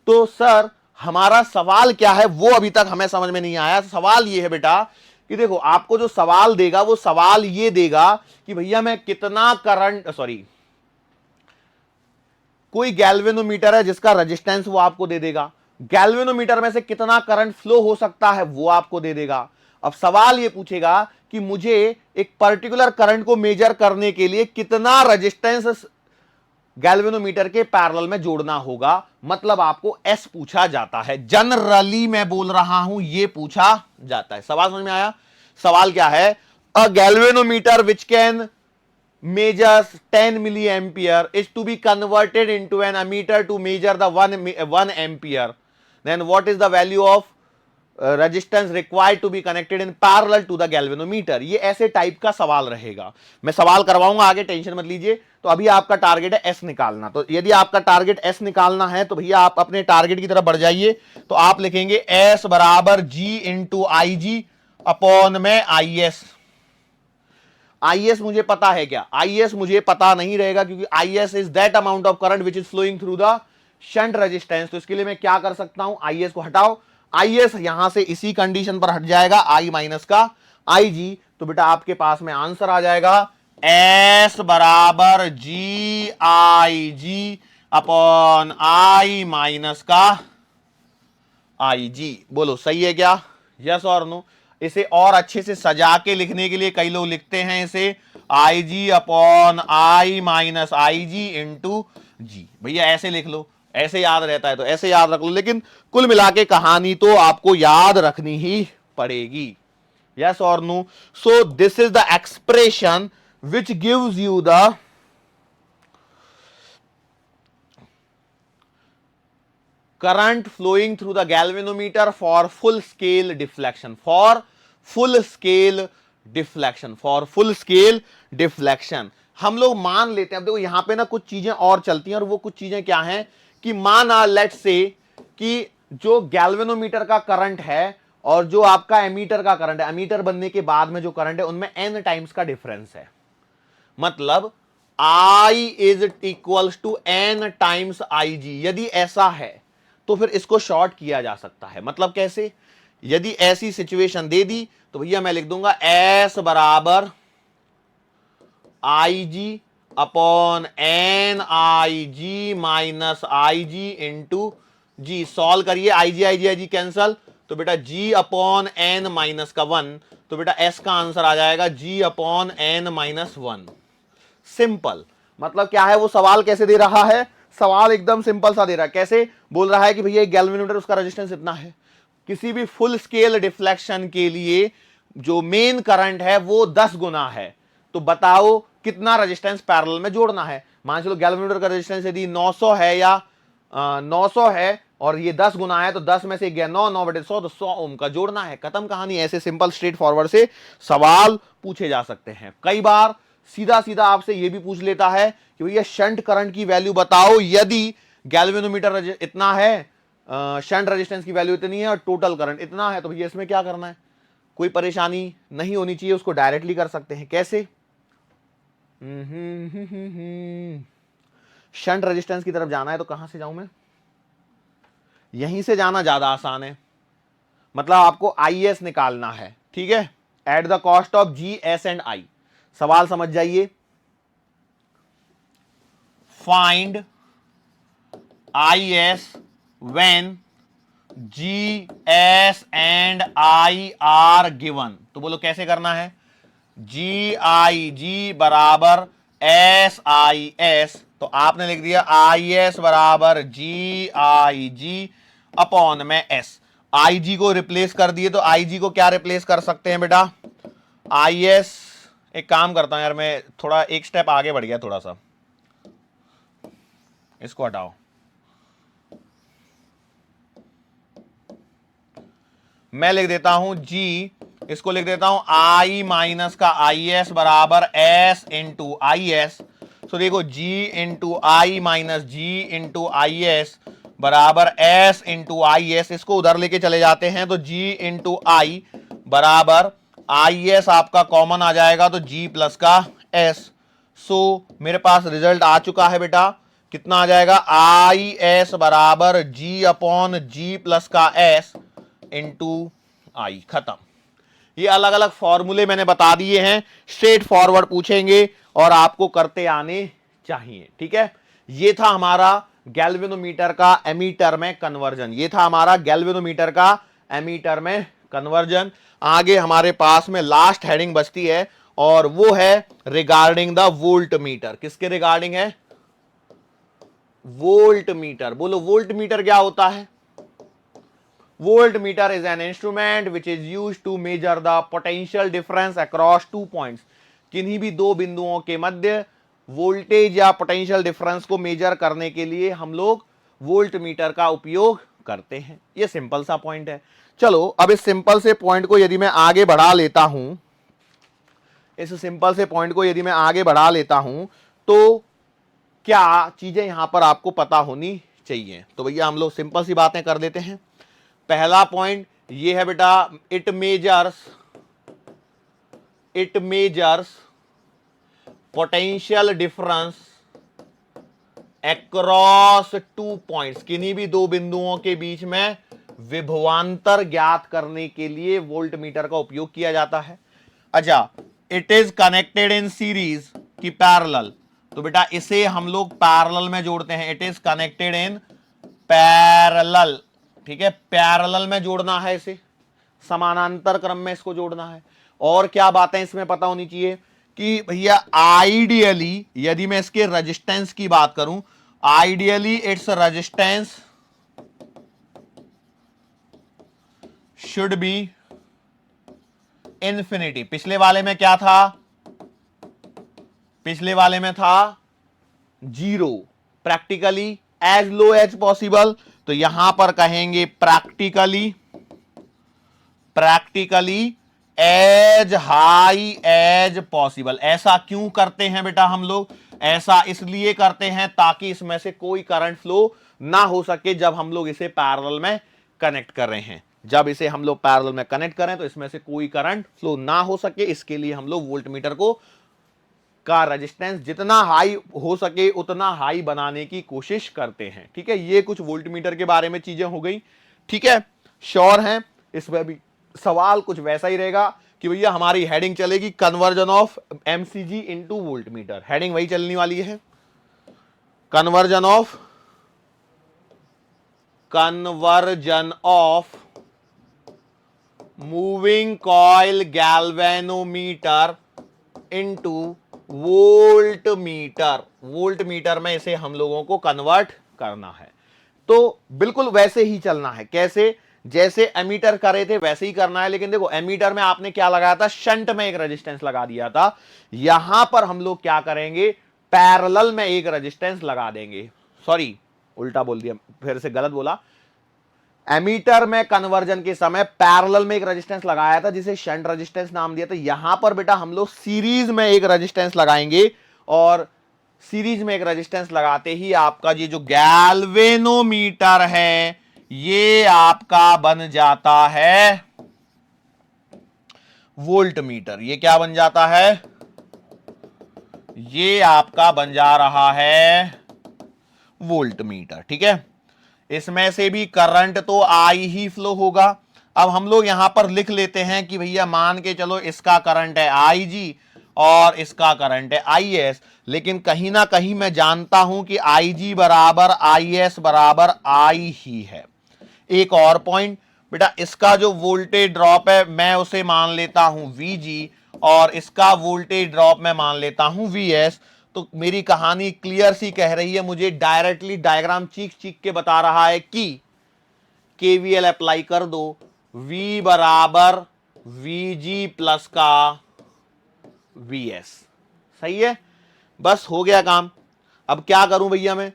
तो सर हमारा सवाल क्या है वो अभी तक हमें समझ में नहीं आया। सवाल ये है बेटा कि देखो आपको जो सवाल देगा वो सवाल ये देगा कि भैया मैं कितना करंट, कोई गैल्वेनोमीटर है जिसका रेजिस्टेंस वो आपको दे देगा, गैल्वेनोमीटर में से कितना करंट फ्लो हो सकता है वो आपको दे देगा। अब सवाल ये पूछेगा कि मुझे एक पर्टिकुलर करंट को मेजर करने के लिए कितना रेजिस्टेंस गैल्वेनोमीटर के पैरेलल में जोड़ना होगा, मतलब आपको एस पूछा जाता है। जनरली मैं बोल रहा हूं ये पूछा जाता है। सवाल समझ में आया? सवाल क्या है? अ galvanometer which can measures 10 milliampere is to be converted into an ammeter to measure the 1 ampere, then what is the value of resistance required to be connected in parallel to the galvanometer। ये ऐसे टाइप का सवाल रहेगा। मैं सवाल करवाऊंगा आगे, टेंशन मत लीजिए। तो अभी आपका टारगेट है एस निकालना। तो यदि आपका टारगेट एस निकालना है तो भैया आप अपने टारगेट की तरफ बढ़ जाइए। तो आप लिखेंगे एस बराबर जी इंटू आई जी अपॉन में आई एस। IS मुझे पता है क्या? IS मुझे पता नहीं रहेगा क्योंकि IS is that amount of current which is flowing through the shunt resistance. तो इसके लिए मैं क्या कर सकता हूं, IS को हटाओ, IS यहां से इसी कंडीशन पर हट जाएगा, I माइनस का IG। तो बेटा आपके पास में आंसर आ जाएगा S बराबर GIG अपॉन I माइनस का IG। बोलो सही है क्या? यस और नो? इसे और अच्छे से सजा के लिखने के लिए कई लोग लिखते हैं इसे I G upon I minus I G into G. भैया ऐसे लिख लो, ऐसे याद रहता है तो ऐसे याद रख लो, लेकिन कुल मिला के कहानी तो आपको याद रखनी ही पड़ेगी। यस और no? So this is the expression which gives you the current flowing through the galvanometer for full scale deflection, for full scale deflection। हम लोग मान लेते हैं, अब देखो यहां पे ना कुछ चीजें और चलती हैं, और वो कुछ चीजें क्या हैं कि माना लेट्स से कि जो गैल्वेनोमीटर का करंट है और जो आपका एमीटर का करंट है, एमीटर बनने के बाद में जो करंट है उनमें n टाइम्स का डिफरेंस है। मतलब I is equals to n times I G. यदि ऐसा है तो फिर इसको शॉर्ट किया जा सकता है। मतलब कैसे? यदि ऐसी सिचुएशन दे दी तो भैया मैं लिख दूंगा S बराबर आई G upon N I G minus I G into ji. Solve करिए, आई जी कैंसल, तो बेटा G अपॉन एन माइनस का 1, तो बेटा S का आंसर आ जाएगा G upon n minus 1। Simple. मतलब क्या है, वो सवाल कैसे दे रहा है? सवाल एकदम सिंपल सा दे रहा है। कैसे बोल रहा है कि भैया एक गैल्वेनोमीटर उसका रेजिस्टेंस इतना है, किसी भी फुल स्केल डिफ्लेक्शन के लिए जो मेन करंट है वो 10 गुना है, तो बताओ कितना रेजिस्टेंस पैरेलल में जोड़ना है। मान चलो गैल्वेनोमीटर का रेजिस्टेंस यदि 900 है या 900 है और ये 10 गुना है, तो 10 में से गया 9, 9 बटे 100, तो 100 ओम का जोड़ना है। खत्म कहानी। ऐसे सिंपल स्ट्रेट फॉरवर्ड से सवाल पूछे जा सकते हैं। कई बार सीधा सीधा आपसे यह भी पूछ लेता है कि भैया शंट करंट की वैल्यू बताओ, यदि गैल्वेनोमीटर इतना है, शंट रेजिस्टेंस की वैल्यू इतनी है और टोटल करंट इतना है, तो भैया इसमें क्या करना है? कोई परेशानी नहीं होनी चाहिए, उसको डायरेक्टली कर सकते हैं। कैसे? शंट रेजिस्टेंस की तरफ जाना है तो कहां से जाऊं मैं? यहीं से जाना ज्यादा आसान है। मतलब आपको IS निकालना है, ठीक है, at the cost of G, S and I। सवाल समझ जाइए। Find IS when G, S and I are given. तो बोलो कैसे करना है? जी आई जी बराबर एस आई एस, तो आपने लिख दिया आई एस बराबर जी आई जी अपॉन में एस। आई जी को रिप्लेस कर दिए, तो आई जी को क्या रिप्लेस कर सकते हैं बेटा, आई एस। एक काम करता हूं यार, मैं थोड़ा एक स्टेप आगे बढ़ गया थोड़ा सा, इसको हटाओ। मैं लिख देता हूं जी, इसको लिख देता हूं आई माइनस का आई एस बराबर एस इंटू आई एस। तो देखो G into I minus G into I S बराबर एस इंटू आई एस। इसको उधर लेके चले जाते हैं, तो जी इंटू आई बराबर आई एस आपका कॉमन आ जाएगा, तो जी प्लस का एस। सो मेरे पास रिजल्ट आ चुका है बेटा, कितना आ जाएगा, आई एस बराबर जी अपॉन जी प्लस का एस इंटू आई। खत्म। ये अलग अलग फॉर्मूले मैंने बता दिए हैं, स्ट्रेट फॉरवर्ड पूछेंगे और आपको करते आने चाहिए, ठीक है। ये था हमारा गैल्वेनोमीटर का एमीटर में कन्वर्जन, ये था हमारा गैल्वेनोमीटर का एमीटर में कन्वर्जन। आगे हमारे पास में लास्ट हेडिंग बचती है और वो है रिगार्डिंग द वोल्ट मीटर। किसके रिगार्डिंग है, वोल्ट मीटर। बोलो वोल्ट मीटर क्या होता है। Voltmeter is an instrument which is used to measure the potential difference across 2 points. किन्हीं भी दो बिंदुओं के मध्य वोल्टेज या पोटेंशियल डिफरेंस को मेजर करने के लिए हम लोग वोल्ट मीटर का उपयोग करते हैं। ये सिंपल सा पॉइंट है। चलो अब इस सिंपल से पॉइंट को यदि मैं आगे बढ़ा लेता हूं, इस सिंपल से पॉइंट को यदि मैं आगे बढ़ा लेता हूं, तो क्या चीजें यहां पर आपको पता होनी चाहिए। तो भैया हम लोग सिंपल सी बातें कर लेते हैं। पहला पॉइंट ये है बेटा, it measures potential difference across 2 points. किन्हीं भी दो बिंदुओं के बीच में विभवांतर ज्ञात करने के लिए वोल्ट मीटर का उपयोग किया जाता है। अच्छा, it is connected in series की पैरेलल, तो बेटा इसे हम लोग पैरेलल में जोड़ते हैं। It is connected in parallel, ठीक है, पैरेलल में जोड़ना है इसे, समानांतर क्रम में इसको जोड़ना है। और क्या बातें इसमें पता होनी चाहिए कि भैया आइडियली यदि मैं इसके रेजिस्टेंस की बात करूं, ideally its resistance should be infinity. पिछले वाले में क्या था, पिछले वाले में था 0, practically as low as possible, तो यहां पर कहेंगे practically as high as possible. ऐसा क्यों करते हैं बेटा हम लोग, ऐसा इसलिए करते हैं ताकि इसमें से कोई करंट फ्लो ना हो सके जब हम लोग इसे पैरेलल में कनेक्ट कर रहे हैं। जब इसे हम लोग पैरेलल में कनेक्ट करें तो इसमें से कोई करंट फ्लो ना हो सके, इसके लिए हम लोग वोल्ट मीटर को का रेजिस्टेंस जितना हाई हो सके उतना हाई बनाने की कोशिश करते हैं, ठीक है। ये कुछ वोल्ट मीटर के बारे में चीजें हो गई, ठीक है। श्योर हैं, इसमें भी सवाल कुछ वैसा ही रहेगा कि भैया हमारी हेडिंग चलेगी conversion of MCG into volt meter. Heading वही चलने वाली है, conversion of moving coil galvanometer into volt meter. Volt meter में इसे हम लोगों को कन्वर्ट करना है, तो बिल्कुल वैसे ही चलना है। कैसे, जैसे एमीटर करे थे वैसे ही करना है। लेकिन देखो एमीटर में आपने क्या लगाया था, शंट में एक रेजिस्टेंस लगा दिया था। यहां पर हम लोग क्या करेंगे, पैरेलल में एक रेजिस्टेंस लगा देंगे। सॉरी उल्टा बोल दिया, फिर से गलत बोला। एमीटर में कन्वर्जन के समय पैरेलल में एक रेजिस्टेंस लगाया था जिसे शंट रेजिस्टेंस नाम दिया था। यहां पर बेटा हम लोग सीरीज में एक रेजिस्टेंस लगाएंगे और सीरीज में एक रेजिस्टेंस लगाते ही आपका ये जो गैल्वेनोमीटर है ये आपका बन जाता है वोल्ट मीटर। ये क्या बन जाता है, ये आपका बन जा रहा है वोल्ट मीटर, ठीक है। इसमें से भी करंट तो आई ही फ्लो होगा। अब हम लोग यहां पर लिख लेते हैं कि भैया मान के चलो इसका करंट है आई जी और इसका करंट है आई एस, लेकिन कहीं ना कहीं मैं जानता हूं कि आई जी बराबर आई एस बराबर आई ही है। एक और पॉइंट, बेटा इसका जो वोल्टेज ड्रॉप है मैं उसे मान लेता हूं Vg और इसका वोल्टेज ड्रॉप मैं मान लेता हूं Vs। तो मेरी कहानी क्लियर सी कह रही है, मुझे डायरेक्टली डायग्राम चीख चीख के बता रहा है कि KVL अप्लाई कर दो, V बराबर Vg प्लस का Vs। सही है, बस हो गया काम। अब क्या करूं भैया, मैं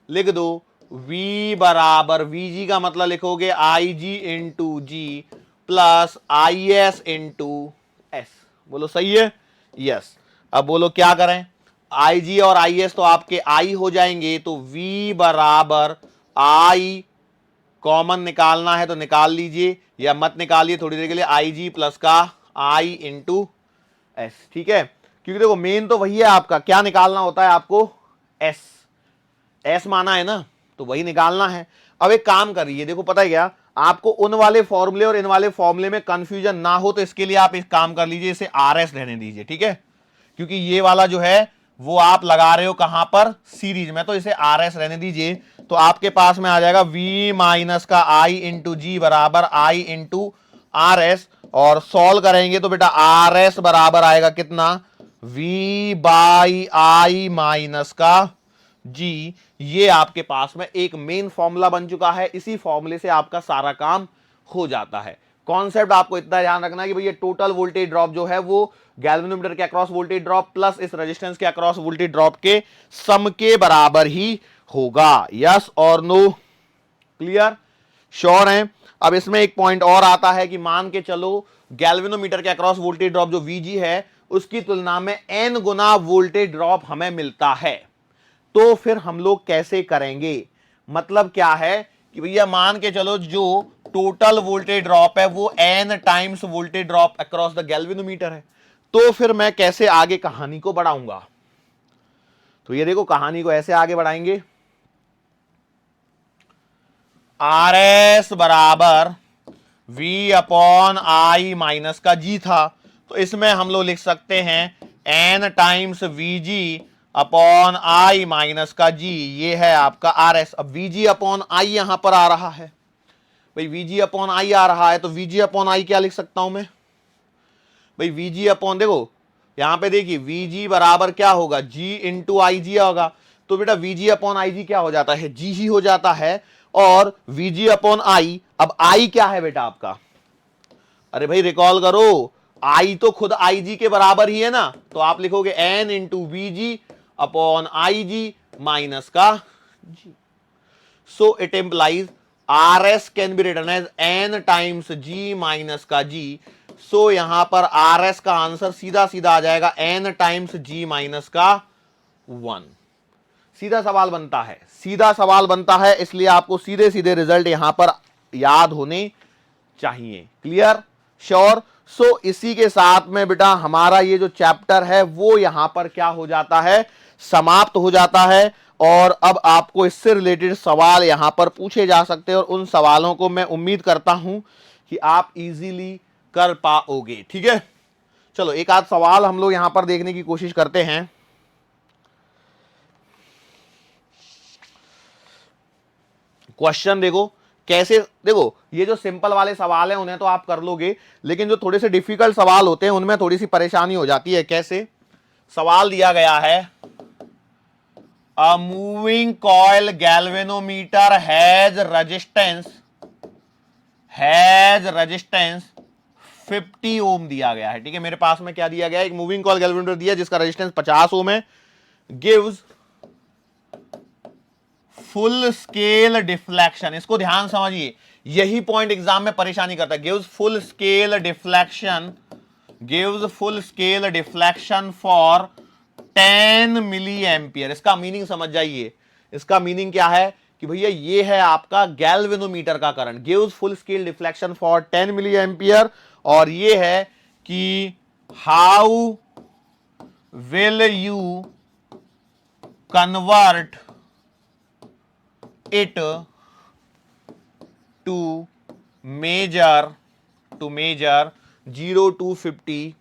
लिख दो V बराबर Vg का मतलब लिखोगे Ig into G plus Is into S. बोलो सही है, यस। अब बोलो क्या करें, Ig और Is तो आपके I हो जाएंगे, तो V बराबर I कॉमन निकालना है तो निकाल लीजिए या मत निकालिए थोड़ी देर के लिए, Ig प्लस का I इंटू एस। ठीक है, क्योंकि देखो मेन तो वही है आपका, क्या निकालना होता है आपको, एस। एस माना है ना, तो वही निकालना है। अब एक काम करिए, देखो पता है क्या, आपको उन वाले फॉर्मूले और इन वाले फॉर्मूले में कंफ्यूजन ना हो तो इसके लिए आप एक काम कर लीजिए, इसे RS रहने दीजिए। ठीक है, क्योंकि ये वाला जो है वो आप लगा रहे हो कहां पर, सीरीज में, तो इसे RS रहने दीजिए। तो आपके पास में आ जाएगा V माइनस का I इंटू जी बराबर I इंटू RS, और सॉल्व करेंगे तो बेटा RS बराबर आएगा कितना, V बाई I माइनस का जी। ये आपके पास में एक मेन फॉर्मूला बन चुका है, इसी फॉर्मूले से आपका सारा काम हो जाता है। कॉन्सेप्ट आपको इतना ध्यान रखना है कि भैया टोटल वोल्टेज ड्रॉप जो है वो गैल्वेनोमीटर के अक्रॉस वोल्टेज ड्रॉप प्लस इस रेजिस्टेंस के अक्रॉस वोल्टेज ड्रॉप के सम के बराबर ही होगा। यस और नो, क्लियर, श्योर है। अब इसमें एक पॉइंट और आता है कि मान के चलो गैल्वेनोमीटर के अक्रॉस वोल्टेज ड्रॉप जो Vg है उसकी तुलना में n गुना वोल्टेज ड्रॉप हमें मिलता है, तो फिर हम लोग कैसे करेंगे। मतलब क्या है कि भैया मान के चलो जो टोटल वोल्टेज ड्रॉप है वो n times voltage drop across the galvanometer है, तो फिर मैं कैसे आगे कहानी को बढ़ाऊंगा। तो ये देखो कहानी को ऐसे आगे बढ़ाएंगे, RS बराबर V अपॉन I माइनस का G था, तो इसमें हम लोग लिख सकते हैं n times Vg upon I minus का G, ये है आपका RS। अब Vg अपॉन I यहां पर आ रहा है, भाई Vg अपॉन I आ रहा है, तो Vg अपॉन I क्या लिख सकता हूं मैं, भाई Vg अपॉन, देखो यहां पे देखिए Vg बराबर क्या होगा, G इंटू IG होगा, तो बेटा Vg अपॉन IG क्या हो जाता है, G ही हो जाता है। और Vg अपॉन I, अब I क्या है बेटा आपका, अरे भाई रिकॉल करो, I तो खुद IG के बराबर ही है ना, तो आप लिखोगे n into Vg upon IG minus का G। So it implies RS can be written as n times G minus का G। सो यहां पर RS का आंसर सीधा सीधा आ जाएगा n टाइम्स G माइनस का 1। सीधा सवाल बनता है, सीधा सवाल बनता है, इसलिए आपको सीधे सीधे रिजल्ट यहां पर याद होने चाहिए। Clear, sure. सो इसी के साथ में बेटा हमारा ये जो चैप्टर है वो यहां पर क्या हो जाता है, समाप्त हो जाता है। और अब आपको इससे रिलेटेड सवाल यहां पर पूछे जा सकते हैं और उन सवालों को मैं उम्मीद करता हूं कि आप इजीली कर पाओगे। ठीक है, चलो एक आध सवाल हम लोग यहां पर देखने की कोशिश करते हैं। क्वेश्चन देखो कैसे, देखो ये जो सिंपल वाले सवाल हैं उन्हें तो आप कर लोगे, लेकिन जो थोड़े से डिफिकल्ट सवाल होते हैं उनमें थोड़ी सी परेशानी हो जाती है। कैसे, सवाल दिया गया है, a moving coil galvanometer has resistance 50 ओम दिया गया है। ठीक है, मेरे पास में क्या दिया गया है, एक मूविंग कॉइल गैल्वेनोमीटर दिया जिसका रेजिस्टेंस 50 ओम है, गिव्स फुल स्केल डिफ्लेक्शन। इसको ध्यान समझिए, यही पॉइंट एग्जाम में परेशानी करता है। Gives full scale deflection for 10 milliampere. इसका मीनिंग समझ जाइए, इसका मीनिंग क्या है कि भैया ये है आपका गैल्वेनोमीटर का current, gives full scale deflection for 10 milliampere, और ये है कि how will you convert it to measure 0 to 50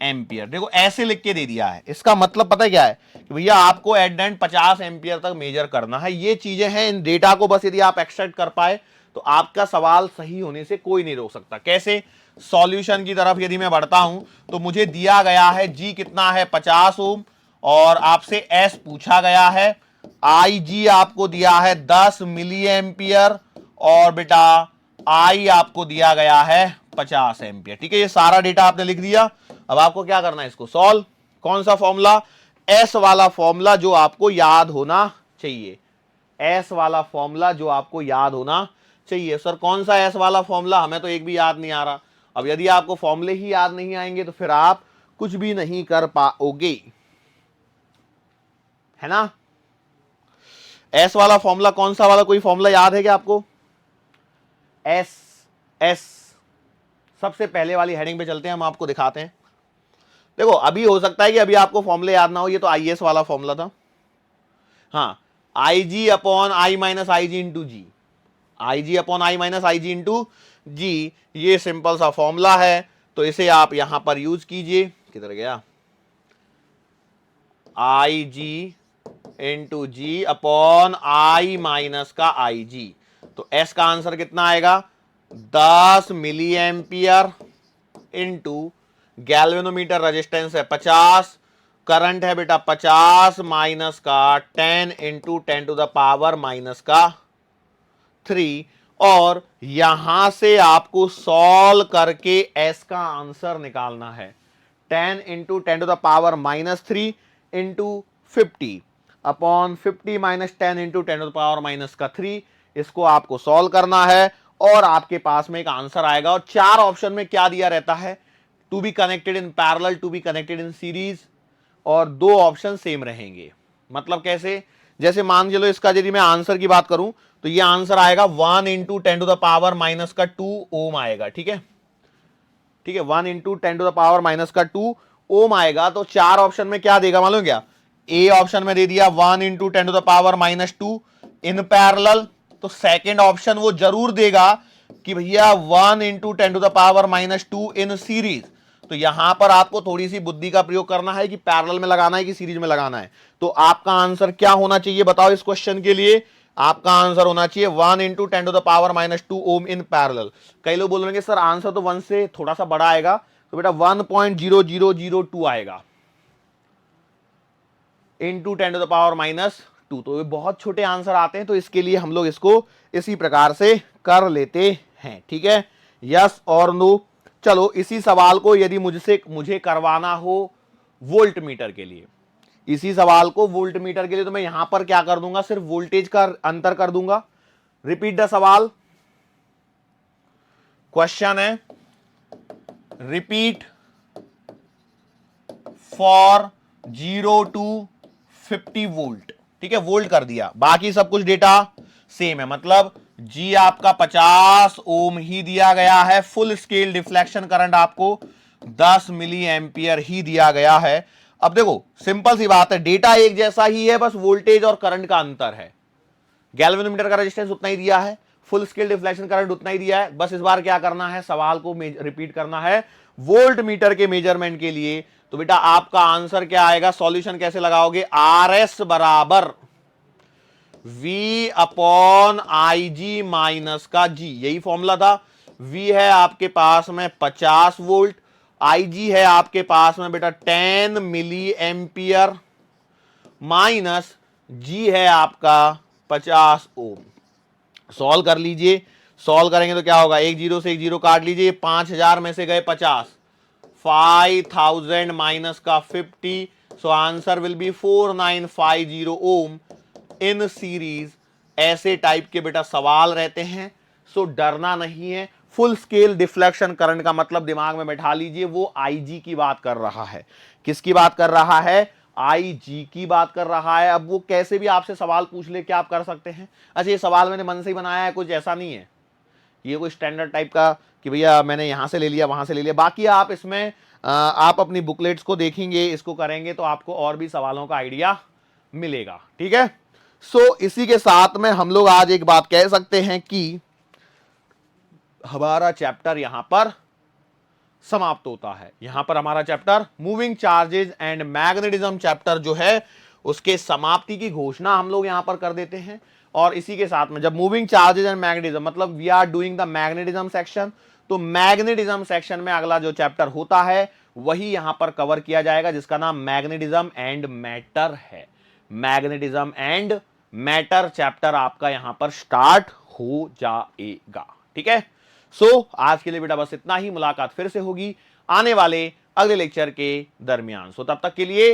ampere. देखो ऐसे लिख के दे दिया है, इसका मतलब पता है क्या है कि भैया आपको एट द एंड 50 एम्पियर तक मेजर करना है। ये चीजें हैं, इन डेटा को बस यदि आप एक्सट्रैक्ट कर पाए तो आपका सवाल सही होने से कोई नहीं रोक सकता। कैसे? सॉल्यूशन की तरफ यदि मैं बढ़ता हूं तो मुझे दिया गया है जी कितना है 50 ओम, और आपसे एस पूछा गया है, आई जी आपको दिया है 10 मिली एम्पियर, और बेटा आई आपको दिया गया है 50 एम्पियर। ठीक है, ये सारा डेटा आपने लिख दिया। अब आपको क्या करना है, इसको सॉल्व। कौन सा फॉर्मूला? एस वाला फॉर्मूला जो आपको याद होना चाहिए, एस वाला फॉर्मूला जो आपको याद होना चाहिए। सर कौन सा एस वाला फॉर्मूला? हमें तो एक भी याद नहीं आ रहा। अब यदि आपको फॉर्मूले ही याद नहीं आएंगे तो फिर आप कुछ भी नहीं कर पाओगे, है ना। एस वाला फॉर्मूला कौन सा वाला, कोई फॉर्मूला याद है क्या आपको? एस, एस सबसे पहले वाली हेडिंग पे चलते हैं, हम आपको दिखाते हैं। देखो अभी हो सकता है कि अभी आपको फॉर्मूले याद ना हो, ये तो आई एस वाला फॉर्मूला था। हाँ, I G upon I minus I G into G, I G upon I minus I G into G, ये सिंपल सा फॉर्मूला है, तो इसे आप यहां पर यूज कीजिए। किधर गया? I G into G upon I minus का आई जी, तो एस का आंसर कितना आएगा? 10 milliampere into galvanometer resistance है 50, करंट है बेटा 50 माइनस का 10 into 10 to the power minus का 3, और यहां से आपको सॉल्व करके एस का आंसर निकालना है। 10 into 10 to the power minus 3 into 50 upon 50 minus 10 into 10 to the power minus का 3, इसको आपको सॉल्व करना है और आपके पास में एक आंसर आएगा। और चार ऑप्शन में क्या दिया रहता है? To be connected in parallel, to be connected in series, और दो ऑप्शन सेम रहेंगे। मतलब कैसे? जैसे मान चलो इसका यदि मैं आंसर की बात करूं तो ये आंसर आएगा 1 into 10 to the power minus का 2 ओम आएगा। ठीक है, ठीक है, 1 into 10 to the power minus का 2 ओम आएगा। तो चार ऑप्शन में क्या देगा मालूम क्या? ए ऑप्शन में दे दिया 1 into 10 to the power minus 2 in parallel, तो सेकेंड ऑप्शन वो जरूर देगा कि भैया 1 into 10 to the power minus 2 in series. तो यहां पर आपको थोड़ी सी बुद्धि का प्रयोग करना है कि पैरेलल में लगाना है कि सीरीज में लगाना है। तो आपका आंसर क्या होना चाहिए बताओ इस क्वेश्चन के लिए? आपका आंसर होना चाहिए 1 into 10 to the power minus 2 ohm in parallel. कई लोग बोलेंगे सर आंसर तो 1 से थोड़ा सा बड़ा आएगा, तो बेटा 1.0002 आएगा into 10 to the power minus 2। तो ये बहुत छोटे आंसर आते हैं, तो इसके लिए हम लोग इसको इसी प्रकार से कर लेते हैं। ठीक है, यस और नो। चलो इसी सवाल को यदि मुझे करवाना हो वोल्ट मीटर के लिए, इसी सवाल को वोल्ट मीटर के लिए, तो मैं यहां पर क्या कर दूंगा? सिर्फ वोल्टेज का अंतर कर दूंगा। रिपीट द सवाल। क्वेश्चन है रिपीट फॉर 0 टू 50 वोल्ट। ठीक है, वोल्ट कर दिया, बाकी सब कुछ डेटा सेम है। मतलब जी आपका 50 ओम ही दिया गया है, फुल स्केल डिफ्लेक्शन करंट आपको 10 मिली एम्पियर ही दिया गया है। अब देखो सिंपल सी बात है, डेटा एक जैसा ही है, बस वोल्टेज और करंट का अंतर है। गैल्वेनोमीटर का रेजिस्टेंस उतना ही दिया है, फुल स्केल डिफ्लेक्शन करंट उतना ही दिया है। बस इस बार क्या करना है, सवाल को रिपीट करना है वोल्ट मीटर के मेजरमेंट के लिए। तो बेटा आपका आंसर क्या आएगा? सॉल्यूशन कैसे लगाओगे? आर एस बराबर V upon I G minus का जी, यही फॉर्मूला था। V है आपके पास में 50 वोल्ट, आई जी है आपके पास में बेटा 10 मिली एम्पियर, माइनस जी है आपका 50 ओम। सॉल्व कर लीजिए, सॉल्व करेंगे तो क्या होगा? एक जीरो से एक जीरो काट लीजिए, 5000 में से गए 50, 5000 माइनस का 50, so answer will be 4950 ohm in series. ऐसे टाइप के बेटा सवाल रहते हैं, सो डरना नहीं है। फुल स्केल डिफ्लेक्शन करंट का मतलब दिमाग में बैठा लीजिए, वो आईजी की बात कर रहा है। किसकी बात कर रहा है? आईजी की बात कर रहा है। अब वो कैसे भी आपसे सवाल पूछ ले, क्या आप कर सकते हैं? अच्छा ये सवाल मैंने मन से ही बनाया है, कुछ ऐसा नहीं है ये कोई स्टैंडर्ड टाइप का कि भैया मैंने यहां से ले लिया वहां से ले लिया। बाकी आप इसमें आप अपनी बुकलेट्स को देखेंगे, इसको करेंगे तो आपको और भी सवालों का आइडिया मिलेगा। ठीक है, सो इसी के साथ में हम लोग आज एक बात कह सकते हैं कि हमारा चैप्टर यहां पर समाप्त होता है। यहां पर हमारा chapter moving charges and magnetism chapter जो है उसके समाप्ति की घोषणा हम लोग यहां पर कर देते हैं। और इसी के साथ में जब मूविंग चार्जेस एंड मैग्नेटिज्म, मतलब we are doing the magnetism section, तो मैग्नेटिज्म सेक्शन में अगला जो चैप्टर होता है वही यहां पर कवर किया जाएगा, जिसका नाम मैग्नेटिज्म एंड मैटर है। मैग्नेटिज्म एंड मैटर चैप्टर आपका यहां पर स्टार्ट हो जाएगा। ठीक है, सो आज के लिए बेटा बस इतना ही। मुलाकात फिर से होगी आने वाले अगले लेक्चर के दरमियान। सो तब तक के लिए